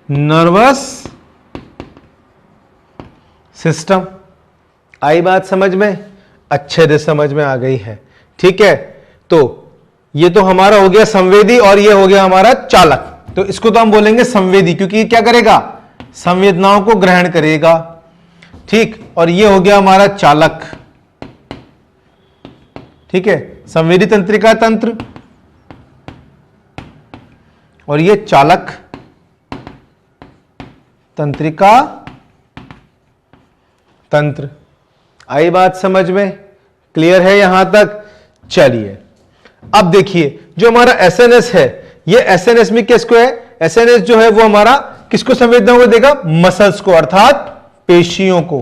nervous system. आई बात समझ में, अच्छे से समझ में आ गई है। ठीक है, तो ये तो हमारा हो गया संवेदी, और ये हो गया हमारा चालक। तो इसको तो हम बोलेंगे संवेदी, क्योंकि ये क्या करेगा, संवेदनाओं को ग्रहण करेगा। ठीक, और ये हो गया हमारा चालक। ठीक है, संवेदी तंत्रिका तंत्र, और ये चालक तंत्रिका तंत्र। आई बात समझ में, क्लियर है यहां तक। चलिए, अब देखिए, जो हमारा एसएनएस है, ये एसएनएस में किसको है, एसएनएस जो है वो हमारा किसको संवेदनाओं को देगा, मसल्स को, अर्थात पेशियों को,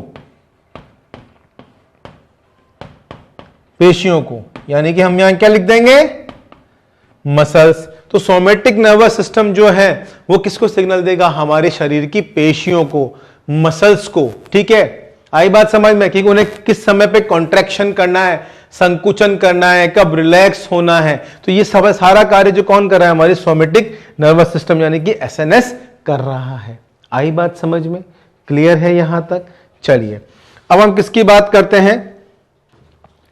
पेशियों को, यानी कि हम यहां क्या लिख देंगे, मसल्स। तो सोमेटिक नर्वस सिस्टम जो है वो किसको सिग्नल देगा, हमारे शरीर की पेशियों को, मसल्स को। ठीक है, आई बात समझ में, कि उन्हें किस समय पे कॉन्ट्रैक्शन करना है, संकुचन करना है, कब रिलैक्स होना है। तो ये सब सारा कार्य जो कौन कर रहा है, हमारी सोमेटिक नर्वस सिस्टम यानी कि एसएनएस कर रहा है। आई बात समझ में, क्लियर है यहां तक। चलिए, अब हम किसकी बात करते हैं,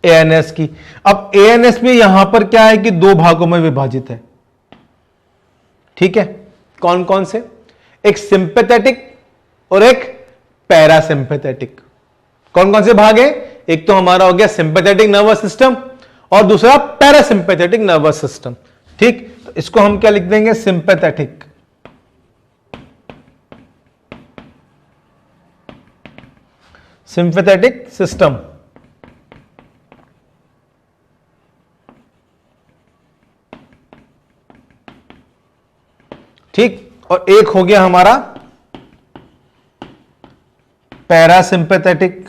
एएनएस की। अब एएनएस में यहां पर क्या है कि 2 भागों में विभाजित है। ठीक है, कौन कौन से, एक सिंपैथेटिक और एक पैरासिम्पैथेटिक। कौन कौन से भाग है, एक तो हमारा हो गया सिंपैथेटिक नर्वस सिस्टम, और दूसरा पैरासिम्पैथेटिक नर्वस सिस्टम। ठीक, तो इसको हम क्या लिख देंगे, सिंपैथेटिक। Sympathetic system. ठीक, और एक हो गया हमारा पैरासिम्पैथेटिक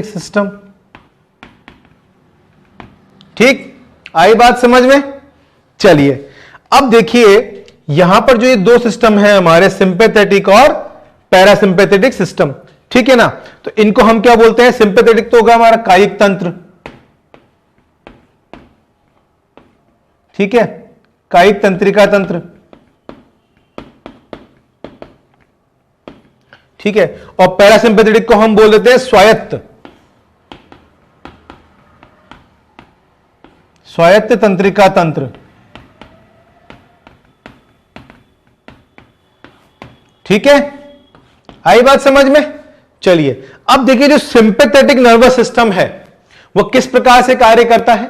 सिस्टम। ठीक, आई बात समझ में? चलिए अब देखिए यहां पर जो ये दो सिस्टम है हमारे, सिंपैथेटिक और पैरासिम्पैथेटिक सिस्टम, ठीक है ना। तो इनको हम क्या बोलते हैं? सिंपैथेटिक तो होगा हमारा कायिक तंत्र, ठीक है, कायिक तंत्रिका तंत्र, ठीक है। और पैरासिम्पैथेटिक को हम बोल देते हैं स्वायत्त तंत्रिका तंत्र, ठीक है। आई बात समझ में? चलिए अब देखिए जो सिंपैथेटिक नर्वस सिस्टम है वो किस प्रकार से कार्य करता है।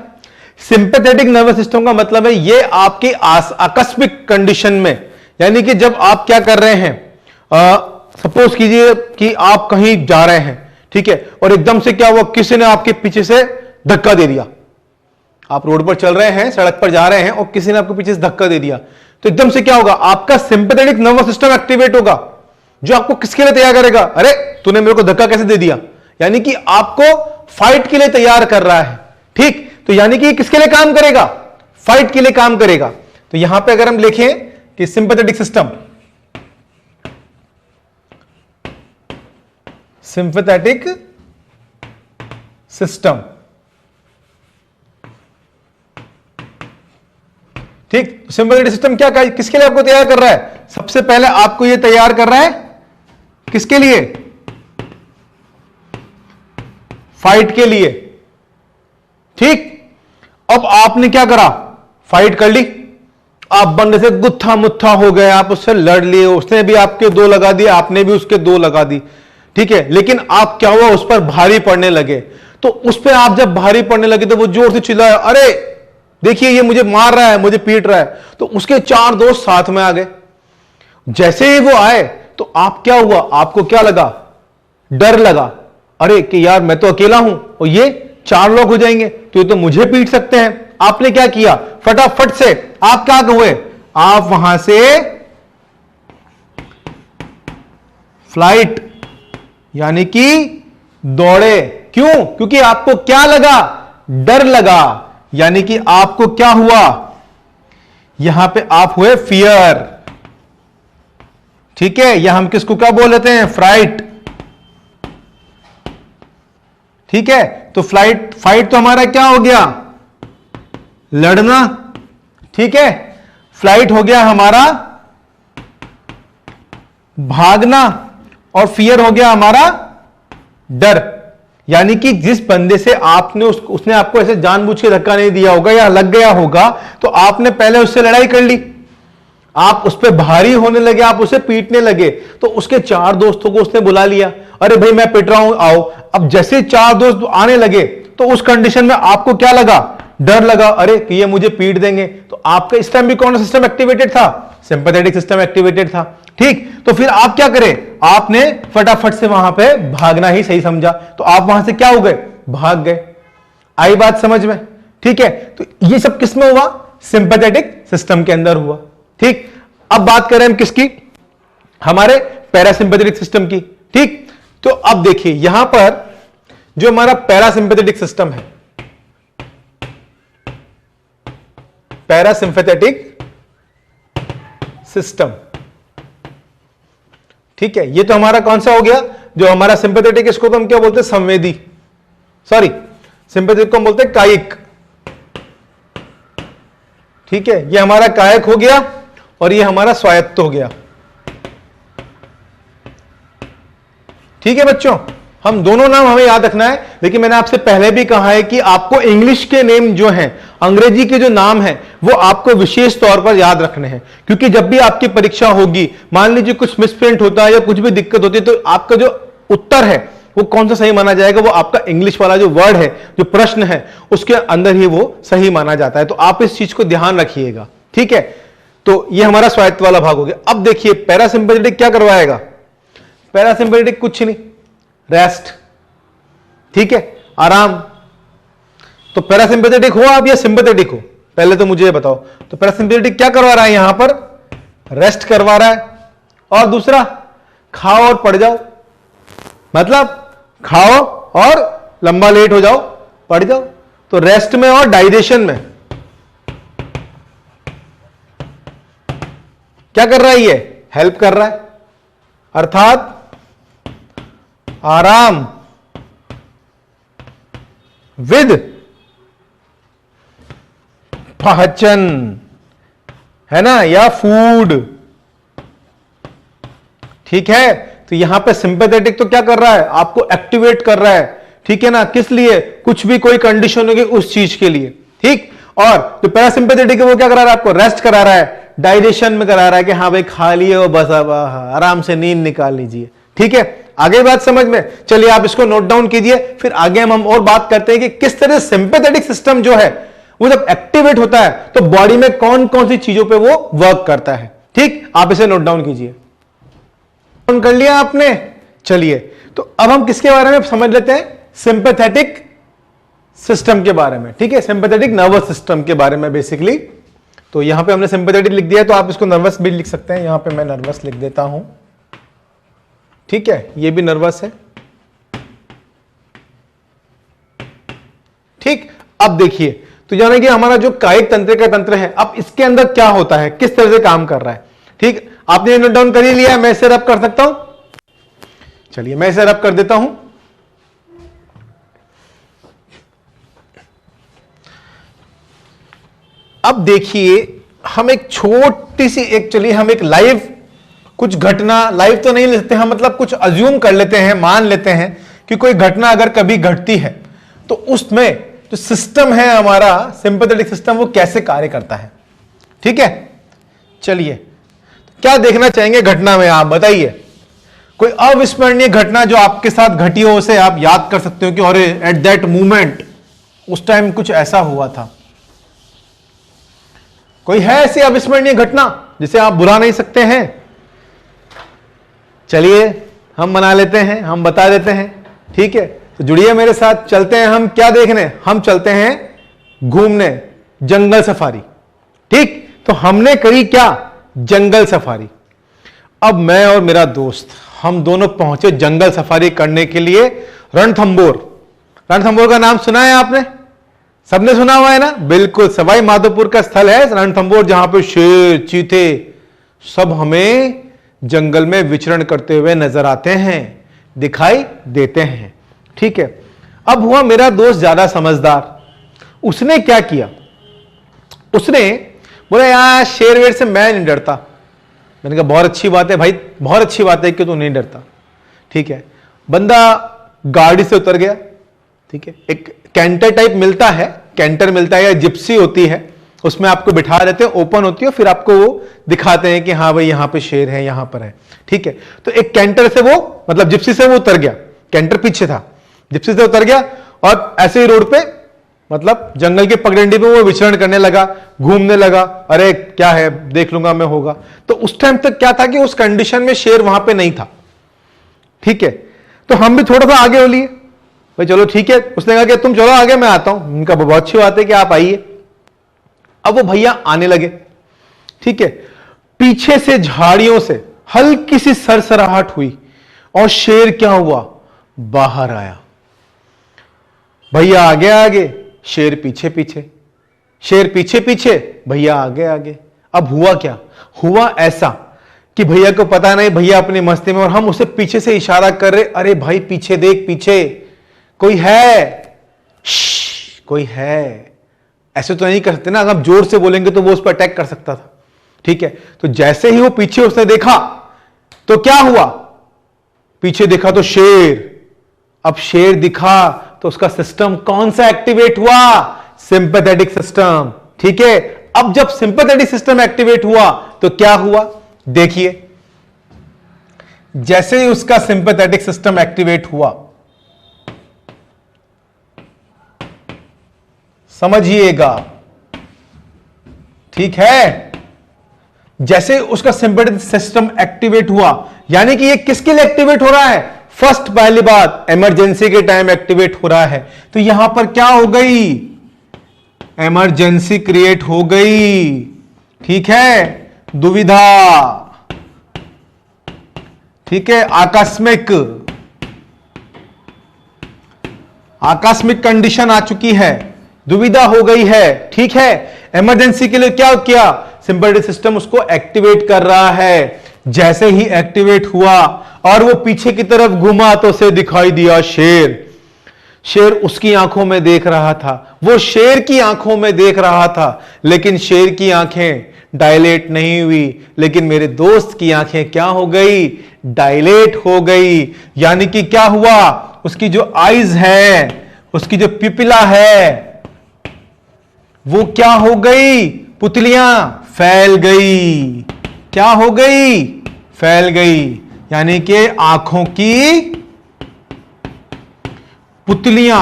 सिंपैथेटिक नर्वस सिस्टम का मतलब है ये आपकी आकस्मिक कंडीशन में, यानी कि जब आप क्या कर रहे हैं, सपोज कीजिए कि आप कहीं जा रहे हैं, ठीक है, और एकदम से क्या हुआ, किसी ने आपके पीछे से धक्का दे दिया। आप रोड पर चल रहे हैं, सड़क पर जा रहे हैं और किसी ने आपको पीछे से धक्का दे दिया, तो एकदम से क्या होगा, आपका सिंपैथेटिक नर्वस सिस्टम एक्टिवेट होगा, जो आपको किसके लिए तैयार करेगा? अरे तूने मेरे को धक्का कैसे दे दिया, यानी कि आपको फाइट के लिए तैयार कर रहा है। ठीक, तो यानी कि किसके लिए काम करेगा? फाइट के लिए काम करेगा। तो यहां पे अगर हम लिखें कि सिंपैथेटिक सिस्टम, सिंपैथेटिक सिस्टम, ठीक, सिंपैथेटिक सिस्टम क्या किसके लिए आपको तैयार कर रहा है? सबसे पहले आपको यह तैयार कर रहा है किसके लिए? फाइट के लिए। ठीक, अब आपने क्या करा? फाइट कर ली, आप बंदे से गुत्था मुत्था हो गए, आप उससे लड़ लिए, उसने भी आपके दो लगा दिए, आपने भी उसके दो लगा दी, ठीक है। लेकिन आप क्या हुआ, उस पर भारी पड़ने लगे। तो उस पर आप जब भारी पड़ने लगे तो वो जोर से चिल्लाया, अरे देखिए ये मुझे मार रहा है, मुझे पीट रहा है। तो उसके चार दोस्त साथ में आ गए। जैसे ही वो आए तो आप क्या हुआ, आपको क्या लगा? डर लगा, अरे कि यार मैं तो अकेला हूं और ये चार लोग हो जाएंगे तो ये तो मुझे पीट सकते हैं। आपने क्या किया? फटाफट से आप क्या हुए, आप वहां से फ्लाइट यानी कि दौड़े। क्यों? क्योंकि आपको क्या लगा? डर लगा, यानी कि आपको क्या हुआ, यहां पे आप हुए फियर, ठीक है। यह हम किसको क्या बोल लेते हैं? फ्राइट, ठीक है। तो फाइट तो हमारा क्या हो गया? लड़ना, ठीक है। फ्लाइट हो गया हमारा भागना, और फियर हो गया हमारा डर। यानी कि जिस बंदे से आपने उसने आपको ऐसे जानबूझ के धक्का नहीं दिया होगा या लग गया होगा, तो आपने पहले उससे लड़ाई कर ली, आप उस पर भारी होने लगे, आप उसे पीटने लगे। तो उसके चार दोस्तों को उसने बुला लिया, अरे भाई मैं पिट रहा हूं, आओ। अब जैसे चार दोस्त आने लगे तो उस कंडीशन में आपको क्या लगा? डर लगा, अरे कि ये मुझे पीट देंगे। तो आपका इस टाइम भी कौन सा सिस्टम एक्टिवेटेड था? सिंपैथेटिक सिस्टम एक्टिवेटेड था। ठीक, तो फिर आप क्या करें? आपने फटाफट से वहां पे भागना ही सही समझा, तो आप वहां से क्या हो गए? भाग गए। आई बात समझ में? ठीक है, तो ये सब किस में हुआ? सिंपैथेटिक सिस्टम के अंदर हुआ। ठीक, अब बात करें हम किसकी? हमारे पैरासिम्पैथेटिक सिस्टम की। ठीक, तो अब देखिए यहां पर जो हमारा पैरासिम्पैथेटिक सिस्टम है, पैरासिम्पैथेटिक सिस्टम, ठीक है, ये तो हमारा कौन सा हो गया? जो हमारा सिंपैथेटिक, इसको तो हम क्या बोलते हैं? संवेदी, सॉरी सिंपैथेटिक को हम बोलते हैं कायिक, ठीक है। ये हमारा कायिक हो गया और ये हमारा स्वायत्त हो गया। ठीक है बच्चों, हम दोनों नाम हमें याद रखना है, लेकिन मैंने आपसे पहले भी कहा है कि आपको इंग्लिश के नेम जो हैं, अंग्रेजी के जो नाम हैं, वो आपको विशेष तौर पर याद रखने हैं। क्योंकि जब भी आपकी परीक्षा होगी, मान लीजिए कुछ मिसप्रिंट होता है या कुछ भी दिक्कत होती है, तो आपका जो उत्तर है वो कौन सा सही माना जाएगा? वो आपका इंग्लिश वाला जो वर्ड है, जो प्रश्न है, उसके अंदर ही वो सही माना जाता है। तो आप इस चीज को ध्यान रखिएगा, ठीक है। तो ये हमारा स्वायत्त वाला भाग हो गया। अब देखिए पैरासिम्पैथेटिक क्या करवाएगा? पैरासिम्पैथेटिक कुछ नहीं, रेस्ट, ठीक है, आराम। तो पैरासिम्पैथेटिक हो आप या सिंपैथेटिक हो? पहले तो मुझे बताओ। तो पैरासिम्पैथेटिक क्या करवा रहा है? यहां पर रेस्ट करवा रहा है, और दूसरा खाओ और पड़ जाओ, मतलब खाओ और लंबा लेट हो जाओ, पड़ जाओ। तो रेस्ट में और डाइजेशन में क्या कर रहा है, ये हेल्प कर रहा है, अर्थात आराम विद पाचन, है ना, या फूड। ठीक है, तो यहां पे सिंपैथेटिक तो क्या कर रहा है, आपको एक्टिवेट कर रहा है, ठीक है ना, किस लिए, कुछ भी कोई कंडीशन होगी उस चीज के लिए, ठीक। और जो पैरासिम्पैथेटिक है वो क्या करा रहा है, आपको रेस्ट करा रहा है, डाइजेशन में करा रहा है कि हाँ भाई खा लिए हो बस, अब आराम से नींद निकाल लीजिए। ठीक है, आगे बात समझ में, चलिए आप इसको नोट डाउन कीजिए, फिर आगे हम और बात करते हैं कि किस तरह सिंपैथेटिक सिस्टम जो है वो जब एक्टिवेट होता है तो बॉडी में कौन कौन सी चीजों पे वो वर्क करता है। ठीक, आप इसे नोट डाउन कीजिए। कर लिया आपने, चलिए तो अब हम किसके बारे में समझ लेते हैं, सिंपैथेटिक सिस्टम के बारे में। ठीक है, सिंपैथेटिक नर्वस सिस्टम के बारे में बेसिकली। तो यहां पे हमने सिंपैथेटिक लिख दिया, तो आप इसको नर्वस भी लिख सकते हैं, यहां पे मैं नर्वस लिख देता हूं। ठीक है, ये भी नर्वस है। ठीक, अब देखिए, तो जाने कि हमारा जो कायिक तंत्र का तंत्र है, अब इसके अंदर क्या होता है, किस तरह से काम कर रहा है। ठीक, आपने नोट डाउन कर ही लिया, मैं इसे रब कर सकता हूं, चलिए मैं इसे रब कर देता हूं। अब देखिए, हम एक छोटी सी चलिए हम एक लाइव कुछ घटना, लाइव तो नहीं लेते हैं, मतलब कुछ अज्यूम कर लेते हैं, मान लेते हैं कि कोई घटना अगर कभी घटती है तो उसमें जो सिस्टम है हमारा सिंपैथेटिक सिस्टम वो कैसे कार्य करता है। ठीक है, चलिए क्या देखना चाहेंगे घटना में, आप बताइए, कोई अविस्मरणीय घटना जो आपके साथ घटी हो, उसे आप याद कर सकते हो कि अरे एट दैट मोमेंट उस टाइम कुछ ऐसा हुआ था। कोई है ऐसी अविस्मरणीय घटना जिसे आप भुला नहीं सकते हैं? चलिए हम बना लेते हैं, हम बता देते हैं। ठीक है, तो जुड़िए मेरे साथ, चलते हैं हम क्या देखने, हम चलते हैं घूमने, जंगल सफारी। ठीक, तो हमने करी क्या, जंगल सफारी। अब मैं और मेरा दोस्त हम दोनों पहुंचे जंगल सफारी करने के लिए रणथंबोर। रणथंबोर का नाम सुना है आपने, सबने सुना हुआ है ना, बिल्कुल सवाई माधोपुर का स्थल है रणथंबोर, जहां पे शेर, चीते सब हमें जंगल में विचरण करते हुए नजर आते हैं, दिखाई देते हैं। ठीक है, अब हुआ मेरा दोस्त ज्यादा समझदार, उसने क्या किया, उसने बोला यार शेर वेर से मैं नहीं डरता। मैंने कहा बहुत अच्छी बात है भाई, बहुत अच्छी बात है कि तू नहीं डरता। ठीक है, बंदा गाड़ी से उतर गया। ठीक है, एक कैंटर टाइप मिलता है, कैंटर मिलता है या जिप्सी होती है, उसमें आपको बिठा देते हैं, ओपन होती है, फिर आपको वो दिखाते हैं कि हाँ भाई यहां पे शेर है, यहां पर है। ठीक है, तो एक कैंटर से वो मतलब जिप्सी से वो उतर गया, कैंटर पीछे था, जिप्सी से उतर गया और ऐसे ही रोड पे मतलब जंगल के पगडंडी पे वो विचरण करने लगा, घूमने लगा, अरे क्या है देख लूंगा मैं, होगा। तो उस टाइम तक क्या था कि उस कंडीशन में शेर वहां पे नहीं था। ठीक है, तो हम भी थोड़ा सा आगे हो लिए, भाई चलो ठीक है, उसने कहा कि तुम चलो आगे मैं आता हूं। उनका बहुत अच्छी बात है कि आप आइए। अब वो भैया आने लगे। ठीक है, पीछे से झाड़ियों से हल्की सी सरसराहट हुई और शेर क्या हुआ, बाहर आया। भैया आगे आगे, शेर पीछे पीछे, शेर पीछे पीछे, भैया आगे आगे। अब हुआ क्या, हुआ ऐसा कि भैया को पता नहीं, भैया अपनी मस्ती में, और हम उसे पीछे से इशारा कर रहे, अरे भाई पीछे देख, पीछे कोई है, कोई है। ऐसे तो नहीं कर सकते ना, अगर हम जोर से बोलेंगे तो वो उस पर अटैक कर सकता था। ठीक है, तो जैसे ही वो पीछे उसने देखा तो क्या हुआ, पीछे देखा तो शेर। अब शेर दिखा तो उसका सिस्टम कौन सा एक्टिवेट हुआ, सिंपैथेटिक सिस्टम। ठीक है, अब जब सिंपैथेटिक सिस्टम एक्टिवेट हुआ तो क्या हुआ, देखिए जैसे ही उसका सिंपैथेटिक सिस्टम एक्टिवेट हुआ, समझिएगा, ठीक है, जैसे उसका सिंपैथेटिक सिस्टम एक्टिवेट हुआ, यानी कि ये किसके लिए एक्टिवेट हो रहा है, फर्स्ट पहली बात इमरजेंसी के टाइम एक्टिवेट हो रहा है। तो यहां पर क्या हो गई, इमरजेंसी क्रिएट हो गई। ठीक है, दुविधा, ठीक है, आकस्मिक, आकस्मिक कंडीशन आ चुकी है, दुविधा हो गई है, ठीक है। इमरजेंसी के लिए क्या किया, सिंपैथेटिक सिस्टम उसको एक्टिवेट कर रहा है। जैसे ही एक्टिवेट हुआ और वो पीछे की तरफ घुमा तो उसे दिखाई दिया शेर। शेर उसकी आंखों में देख रहा था, वो शेर की आंखों में देख रहा था, लेकिन शेर की आंखें डायलेट नहीं हुई, लेकिन मेरे दोस्त की आंखें क्या हो गई, डायलेट हो गई। यानी कि क्या हुआ, उसकी जो आईज है, उसकी जो पिपिला है, वो क्या हो गई, पुतलियां फैल गई। क्या हो गई, फैल गई। यानी कि आंखों की पुतलियां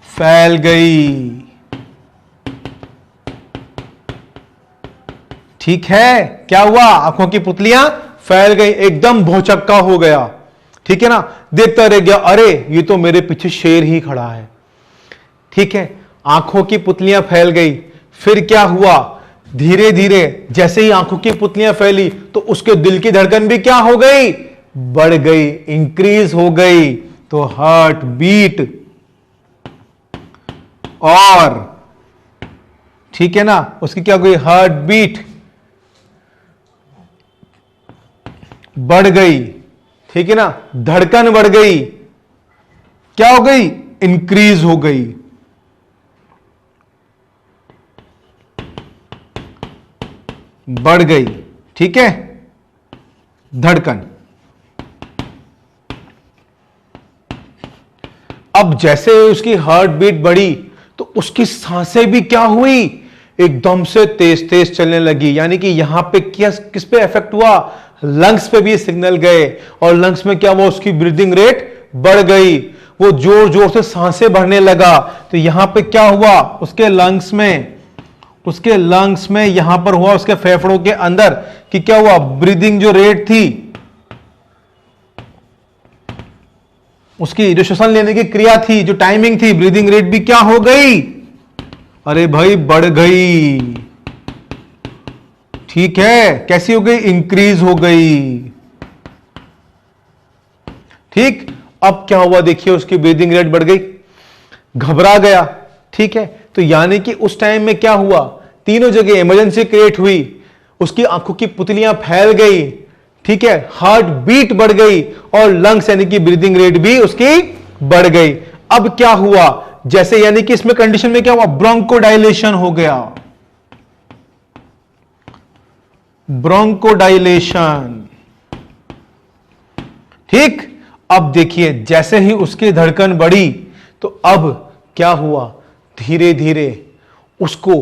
फैल गई, ठीक है। क्या हुआ, आंखों की पुतलियां फैल गई, एकदम भौचक्का हो गया, ठीक है ना। देखता रह गया, अरे ये तो मेरे पीछे शेर ही खड़ा है, ठीक है। आंखों की पुतलियां फैल गई। फिर क्या हुआ, धीरे धीरे जैसे ही आंखों की पुतलियां फैली तो उसके दिल की धड़कन भी क्या हो गई, बढ़ गई, इंक्रीज हो गई। तो हार्ट बीट, और ठीक है ना, उसकी क्या हो गई, हार्ट बीट बढ़ गई, ठीक है ना, धड़कन बढ़ गई, क्या हो गई, इंक्रीज हो गई। बढ़ गई, ठीक है, धड़कन। अब जैसे उसकी हार्ट बीट बढ़ी तो उसकी सांसें भी क्या हुई, एकदम से तेज तेज चलने लगी। यानी कि यहां पे किस पे इफेक्ट हुआ, लंग्स पे भी सिग्नल गए, और लंग्स में क्या हुआ, उसकी ब्रीदिंग रेट बढ़ गई, वो जोर जोर से सांसें भरने लगा। तो यहां पे क्या हुआ, उसके लंग्स में यहां पर हुआ, उसके फेफड़ों के अंदर कि क्या हुआ, ब्रीदिंग जो रेट थी, उसकी जो श्वसन लेने की क्रिया थी, जो टाइमिंग थी, ब्रीदिंग रेट भी क्या हो गई, अरे भाई बढ़ गई, ठीक है। कैसी हो गई, इंक्रीज हो गई, ठीक। अब क्या हुआ, देखिए उसकी ब्रीदिंग रेट बढ़ गई, घबरा गया, ठीक है। तो यानी कि उस टाइम में क्या हुआ, तीनों जगह इमरजेंसी क्रिएट हुई, उसकी आंखों की पुतलियां फैल गई, ठीक है, हार्ट बीट बढ़ गई, और लंग्स यानी कि ब्रीदिंग रेट भी उसकी बढ़ गई। अब क्या हुआ, जैसे यानी कि इसमें कंडीशन में क्या हुआ, ब्रोंकोडाइलेशन हो गया, ब्रोंकोडाइलेशन, ठीक। अब देखिए जैसे ही उसकी धड़कन बढ़ी तो अब क्या हुआ, धीरे धीरे उसको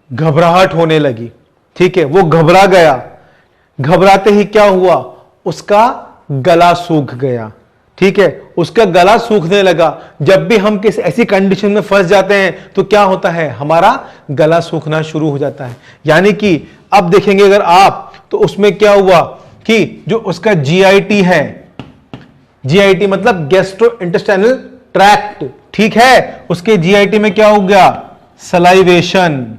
घबराहट होने लगी, ठीक है, वो घबरा गया। घबराते ही क्या हुआ, उसका गला सूख गया, ठीक है, उसका गला सूखने लगा। जब भी हम किसी ऐसी कंडीशन में फंस जाते हैं तो क्या होता है, हमारा गला सूखना शुरू हो जाता है। यानी कि अब देखेंगे अगर आप, तो उसमें क्या हुआ कि जो उसका जीआईटी है, जीआईटी मतलब गैस्ट्रो इंटेस्टाइनल ट्रैक्ट, ठीक है, उसके जीआईटी में क्या हो गया, सलाइवेशन।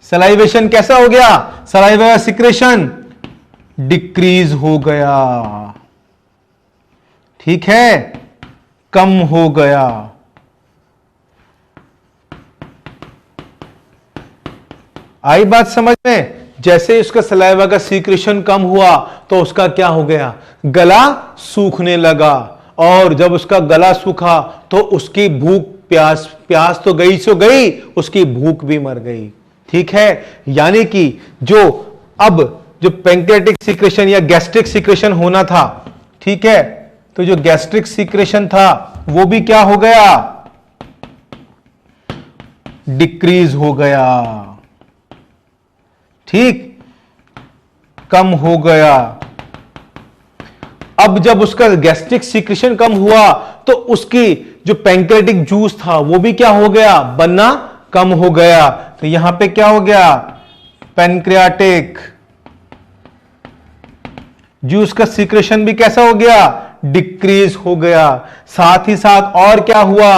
सलाइवेशन कैसा हो गया, सलाइवा सिक्रेशन डिक्रीज हो गया, ठीक है, कम हो गया। आई बात समझ में, जैसे उसका सलाइवा का सीक्रेशन कम हुआ तो उसका क्या हो गया, गला सूखने लगा, और जब उसका गला सूखा तो उसकी भूख प्यास तो गई सो गई, उसकी भूख भी मर गई, ठीक है। यानी कि जो पैंक्रियाटिक सीक्रेशन या गैस्ट्रिक सीक्रेशन होना था, ठीक है, तो जो गैस्ट्रिक सीक्रेशन था वो भी क्या हो गया, डिक्रीज हो गया, ठीक, कम हो गया। अब जब उसका गैस्ट्रिक सीक्रेशन कम हुआ तो उसकी जो पैंक्रियाटिक जूस था वो भी क्या हो गया, बनना कम हो गया। तो यहां पे क्या हो गया, पैंक्रियाटिक जूस का सीक्रेशन भी कैसा हो गया, डिक्रीज हो गया। साथ ही साथ और क्या हुआ,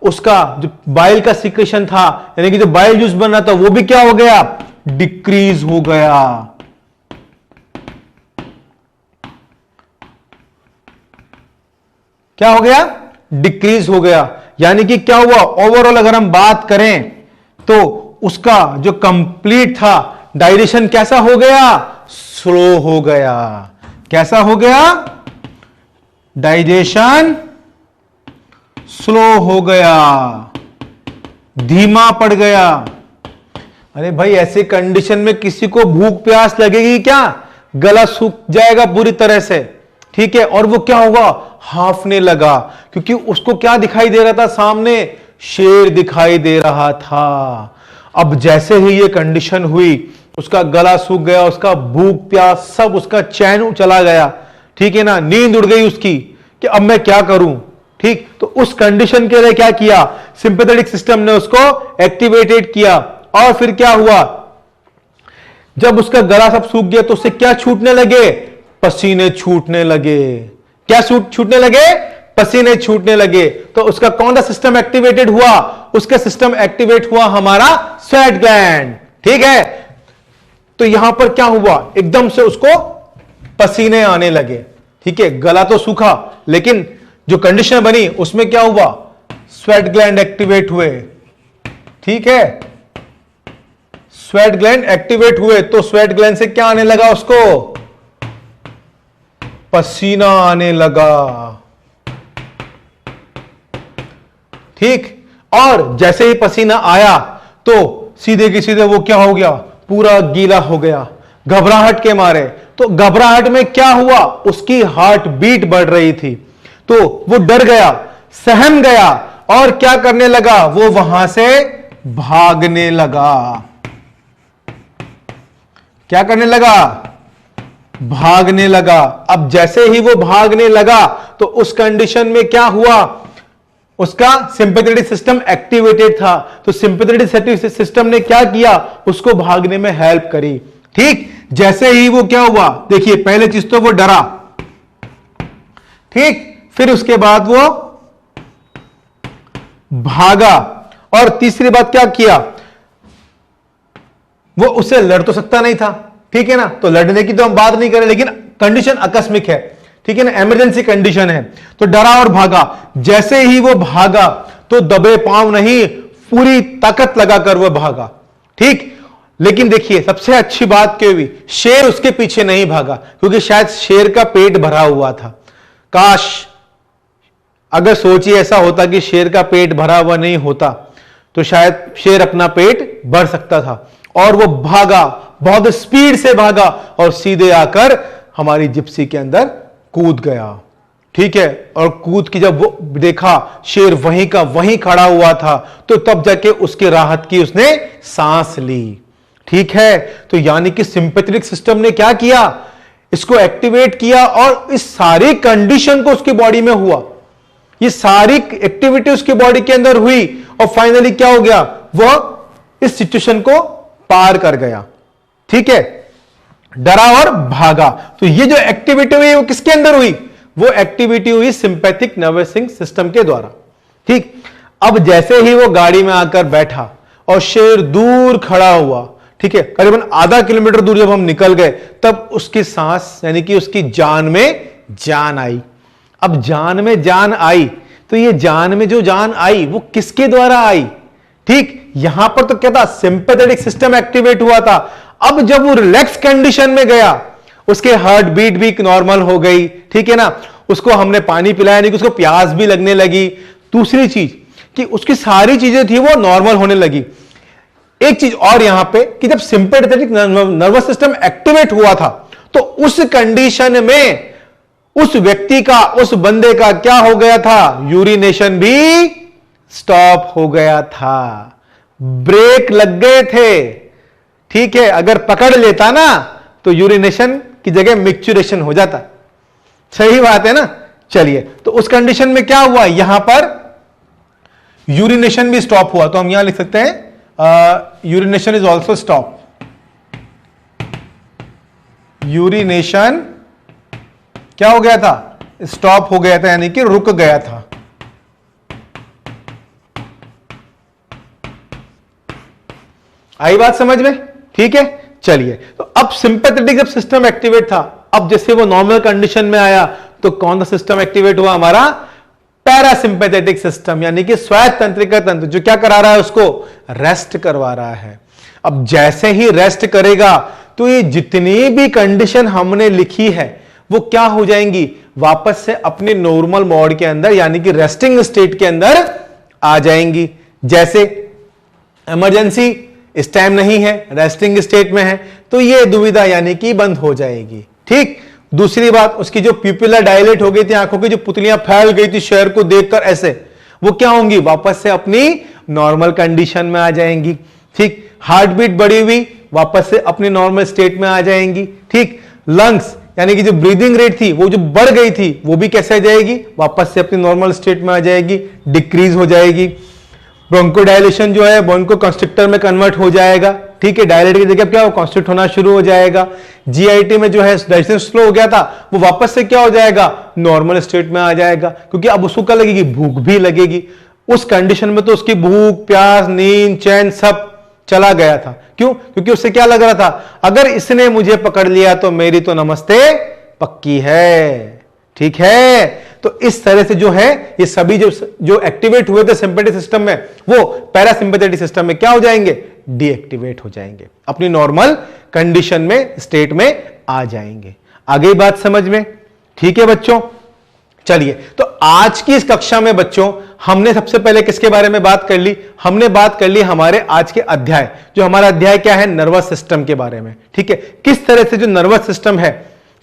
उसका जो बाइल का सिक्रेशन था, यानी कि जो बाइल जूस बन रहा था, वो भी क्या हो गया, डिक्रीज हो गया। क्या हो गया, डिक्रीज हो गया। यानी कि क्या हुआ, ओवरऑल अगर हम बात करें तो उसका जो कंप्लीट था डाइजेशन कैसा हो गया, स्लो हो गया। कैसा हो गया, डाइजेशन स्लो हो गया, धीमा पड़ गया। अरे भाई ऐसे कंडीशन में किसी को भूख प्यास लगेगी क्या, गला सूख जाएगा पूरी तरह से, ठीक है। और वो क्या होगा, हांफने लगा, क्योंकि उसको क्या दिखाई दे रहा था, सामने शेर दिखाई दे रहा था। अब जैसे ही ये कंडीशन हुई, उसका गला सूख गया, उसका भूख प्यास सब, उसका चैन चला गया, ठीक है ना, नींद उड़ गई उसकी कि अब मैं क्या करूं, ठीक। तो उस कंडीशन के लिए क्या किया, सिंपैथेटिक सिस्टम ने उसको एक्टिवेटेड किया। और फिर क्या हुआ, जब उसका गला सब सूख गया तो उससे क्या छूटने लगे, पसीने छूटने लगे। क्या छूटने लगे, पसीने छूटने लगे। तो उसका कौन सा सिस्टम एक्टिवेटेड हुआ, उसका सिस्टम एक्टिवेट हुआ हमारा स्वेट ग्लैंड, ठीक है। तो यहां पर क्या हुआ, एकदम से उसको पसीने आने लगे, ठीक है। गला तो सूखा, लेकिन जो कंडीशन बनी उसमें क्या हुआ, स्वेट ग्लैंड एक्टिवेट हुए, ठीक है। स्वेट ग्लैंड एक्टिवेट हुए तो स्वेट ग्लैंड से क्या आने लगा, उसको पसीना आने लगा, ठीक। और जैसे ही पसीना आया तो सीधे की सीधे वो क्या हो गया, पूरा गीला हो गया घबराहट के मारे। तो घबराहट में क्या हुआ, उसकी हार्ट बीट बढ़ रही थी, तो वो डर गया, सहम गया, और क्या करने लगा, वो वहां से भागने लगा। क्या करने लगा, भागने लगा। अब जैसे ही वो भागने लगा तो उस कंडीशन में क्या हुआ, उसका सिंपैथेटिक सिस्टम एक्टिवेटेड था। तो सिंपैथेटिक सिस्टम ने क्या किया, उसको भागने में हेल्प करी, ठीक। जैसे ही वो क्या हुआ, देखिए पहले चीज तो वो डरा, ठीक, फिर उसके बाद वो भागा, और तीसरी बात क्या किया, वो उससे लड़ तो सकता नहीं था, ठीक है ना। तो लड़ने की तो हम बात नहीं करें, लेकिन कंडीशन आकस्मिक है, ठीक है ना, इमरजेंसी कंडीशन है। तो डरा और भागा। जैसे ही वो भागा तो दबे पांव नहीं, पूरी ताकत लगाकर वो भागा, ठीक। लेकिन देखिए सबसे अच्छी बात क्या हुई, शेर उसके पीछे नहीं भागा, क्योंकि शायद शेर का पेट भरा हुआ था। काश अगर सोचिए ऐसा होता कि शेर का पेट भरा हुआ नहीं होता, तो शायद शेर अपना पेट भर सकता था। और वो भागा, बहुत स्पीड से भागा, और सीधे आकर हमारी जिप्सी के अंदर कूद गया, ठीक है। और कूद की जब वो देखा शेर वहीं का वहीं खड़ा हुआ था, तो तब जाके उसकी राहत की उसने सांस ली, ठीक है। तो यानी कि सिंपैथेटिक सिस्टम ने क्या किया, इसको एक्टिवेट किया, और इस सारी कंडीशन को उसकी बॉडी में हुआ, ये सारी एक्टिविटी उसकी बॉडी के अंदर हुई, और फाइनली क्या हो गया, वह इस सिचुएशन को पार कर गया, ठीक है। डरा और भागा। तो ये जो एक्टिविटी हुई वो किसके अंदर हुई, वो एक्टिविटी हुई सिंपैथिक नर्वस सिस्टम के द्वारा, ठीक। अब जैसे ही वो गाड़ी में आकर बैठा और शेर दूर खड़ा हुआ, ठीक है, करीबन आधा किलोमीटर दूर जब हम निकल गए, तब उसकी सांस यानी कि उसकी जान में जान आई। अब जान में जान आई, तो ये जान में जो जान आई वो किसके द्वारा आई, ठीक। यहां पर तो क्या था, सिंपैथेटिक सिस्टम एक्टिवेट हुआ था। अब जब वो रिलैक्स कंडीशन में गया, उसके हार्ट बीट भी नॉर्मल हो गई, ठीक है ना, उसको हमने पानी पिलाया, नहीं कि उसको प्यास भी लगने लगी। दूसरी चीज कि उसकी सारी चीजें थी वो नॉर्मल होने लगी। एक चीज और यहां पे कि जब सिंपैथेटिक नर्वस सिस्टम एक्टिवेट हुआ था, तो उस कंडीशन में उस व्यक्ति का, उस बंदे का क्या हो गया था, यूरिनेशन भी स्टॉप हो गया था, ब्रेक लग गए थे, ठीक है। अगर पकड़ लेता ना तो यूरिनेशन की जगह मिक्चुरेशन हो जाता। सही बात है ना। चलिए, तो उस कंडीशन में क्या हुआ, यहां पर यूरिनेशन भी स्टॉप हुआ। तो हम यहां लिख सकते हैं urination is also stop. Urination क्या हो गया था, स्टॉप हो गया था, यानी कि रुक गया था। आई बात समझ में? ठीक है, चलिए। तो अब सिंपैथेटिक जब सिस्टम एक्टिवेट था, अब जैसे वो नॉर्मल कंडीशन में आया तो कौन सा सिस्टम एक्टिवेट हुआ? हमारा पैरासिंपैथेटिक सिस्टम, यानी कि स्वायत्त तंत्रिका तंत्र, जो क्या करा रहा है? उसको रेस्ट करवा रहा है। अब जैसे ही रेस्ट करेगा तो ये जितनी भी कंडीशन हमने लिखी है वो क्या हो जाएंगी? वापस से अपने नॉर्मल मोड के अंदर, यानी कि रेस्टिंग स्टेट के अंदर आ जाएंगी। जैसे इमरजेंसी इस टाइम नहीं है, रेस्टिंग स्टेट में है, तो ये दुविधा यानी कि बंद हो जाएगी। ठीक। दूसरी बात, उसकी जो प्यूपिला डायलेट हो गई थी, आंखों की जो पुतलियां फैल गई थी शहर को देखकर ऐसे, वो क्या होंगी? वापस से अपनी नॉर्मल कंडीशन में आ जाएंगी। ठीक। हार्ट बीट बढ़ी हुई वापस से अपनी नॉर्मल स्टेट में आ जाएंगी। ठीक। लंग्स यानी कि जो ब्रीदिंग रेट थी वो जो बढ़ गई थी वो भी कैसे आ जाएगी? वापस से अपनी नॉर्मल स्टेट में आ जाएगी, डिक्रीज हो जाएगी। ब्रोंकोडायलेशन जो है ब्रोंको कंस्ट्रिक्टर में कन्वर्ट हो जाएगा। ठीक है, डायलेट की जगह क्या हो? कॉन्स्ट्रिक्ट होना शुरू हो जाएगा। जीआईटी में जो है डाइजेशन स्लो हो गया था, वो वापस से क्या हो जाएगा? नॉर्मल स्टेट में आ जाएगा, क्योंकि अब उसको क्या लगेगी? भूख भी लगेगी। उस कंडीशन में तो उसकी भूख, प्यास, नींद, चैन सब चला गया था। क्यों? क्योंकि उससे क्या लग रहा था? अगर इसने मुझे पकड़ लिया तो मेरी तो नमस्ते पक्की है। ठीक है, तो इस तरह से जो है ये सभी जो एक्टिवेट हुए थे सिंपैथेटिक सिस्टम में, वो पैरासिम्पैथेटिक सिस्टम में क्या हो जाएंगे? डीएक्टिवेट हो जाएंगे, अपनी नॉर्मल कंडीशन में, स्टेट में आ जाएंगे। आ गई बात समझ में? ठीक है बच्चों, चलिए। तो आज की इस कक्षा में बच्चों हमने सबसे पहले किसके बारे में बात कर ली? हमने बात कर ली हमारे आज के अध्याय, जो हमारा अध्याय क्या है? नर्वस सिस्टम के बारे में। ठीक है, किस तरह से जो नर्वस सिस्टम है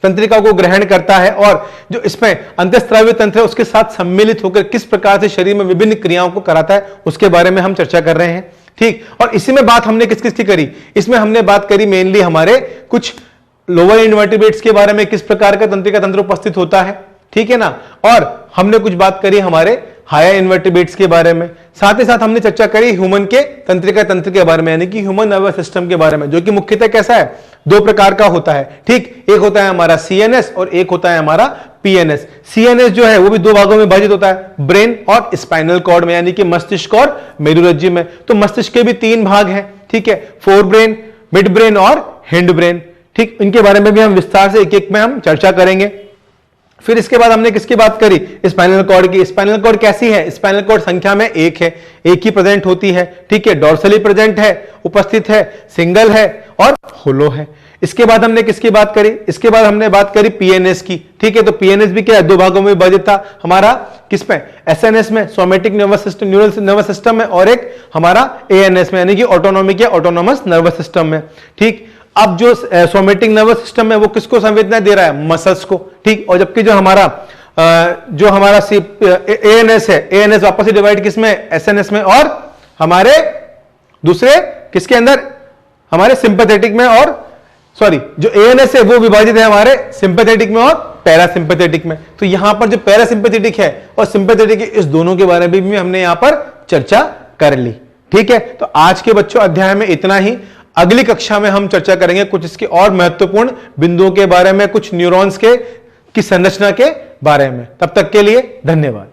तंत्रिका को ग्रहण करता है और जो इसमें अंतःस्रावी तंत्र है उसके साथ सम्मिलित होकर किस प्रकार से शरीर में विभिन्न क्रियाओं को कराता है, उसके बारे में हम चर्चा कर रहे हैं। ठीक। और इसी में बात हमने किस किस की करी? इसमें हमने बात करी मेनली हमारे कुछ लोअर इनवर्टिब्रेट्स के बारे में, किस प्रकार का तंत्रिका तंत्र उपस्थित होता है। ठीक है ना। और हमने कुछ बात करी हमारे हायर इनवर्टिब्रेट्स के बारे में। साथ ही साथ हमने चर्चा करी ह्यूमन के तंत्रिका तंत्र के बारे में, यानी कि ह्यूमन नर्वस सिस्टम के बारे में, जो कि मुख्यतः कैसा है? दो प्रकार का होता है। ठीक। एक होता है हमारा सीएनएस और एक होता है हमारा पीएनएस। सीएनएस जो है वो भी दो भागों में विभाजित होता है, ब्रेन और स्पाइनल कॉर्ड में, यानी कि मस्तिष्क और मेरुरज्जु में। तो मस्तिष्क के भी तीन भाग हैं। ठीक है, फोर ब्रेन, मिड ब्रेन और हिंड ब्रेन। ठीक, इनके बारे में भी हम विस्तार से एक एक में हम चर्चा करेंगे। फिर इसके बाद हमने किसकी बात करी? स्पाइनल कॉर्ड की। स्पाइनल कॉर्ड कैसी है? स्पाइनल कॉर्ड संख्या में एक है, एक ही प्रेजेंट होती है। ठीक है, डॉर्सली प्रेजेंट है, उपस्थित है, सिंगल है और होलो है। इसके बाद हमने किसकी बात करी? इसके बाद हमने बात करी पीएनएस की। ठीक है, तो पीएनएस भी क्या है? दो भागों में विभाजित था। हमारा किसमें? एसएनएस में, somatic nervous system, neural nervous system में, और एक हमारा एएनएस में, यानी कि ऑटोनॉमिक या ऑटोनॉमस नर्वस सिस्टम में। ठीक। अब जो सोमेटिक नर्वस सिस्टम है वो किसको संवेदना दे रहा है? मसल्स को। ठीक। और जबकि जो हमारा एएनएस है, एएनएस वापस से डिवाइड किसमें? एसएनएस में और हमारे दूसरे किसके अंदर? हमारे सिंपैथेटिक में, और सॉरी जो एएनएस है वो विभाजित है हमारे सिंपैथेटिक में और पैरासिम्पैथेटिक में। तो यहां पर जो पैरासिम्पैथेटिक है और सिंपैथेटिक है, इस दोनों के बारे में भी हमने यहां पर चर्चा कर ली। ठीक है, तो आज के बच्चों अध्याय में इतना ही। अगली कक्षा में हम चर्चा करेंगे कुछ इसके और महत्वपूर्ण बिंदुओं के बारे में, कुछ न्यूरॉन्स की संरचना के बारे में। तब तक के लिए धन्यवाद।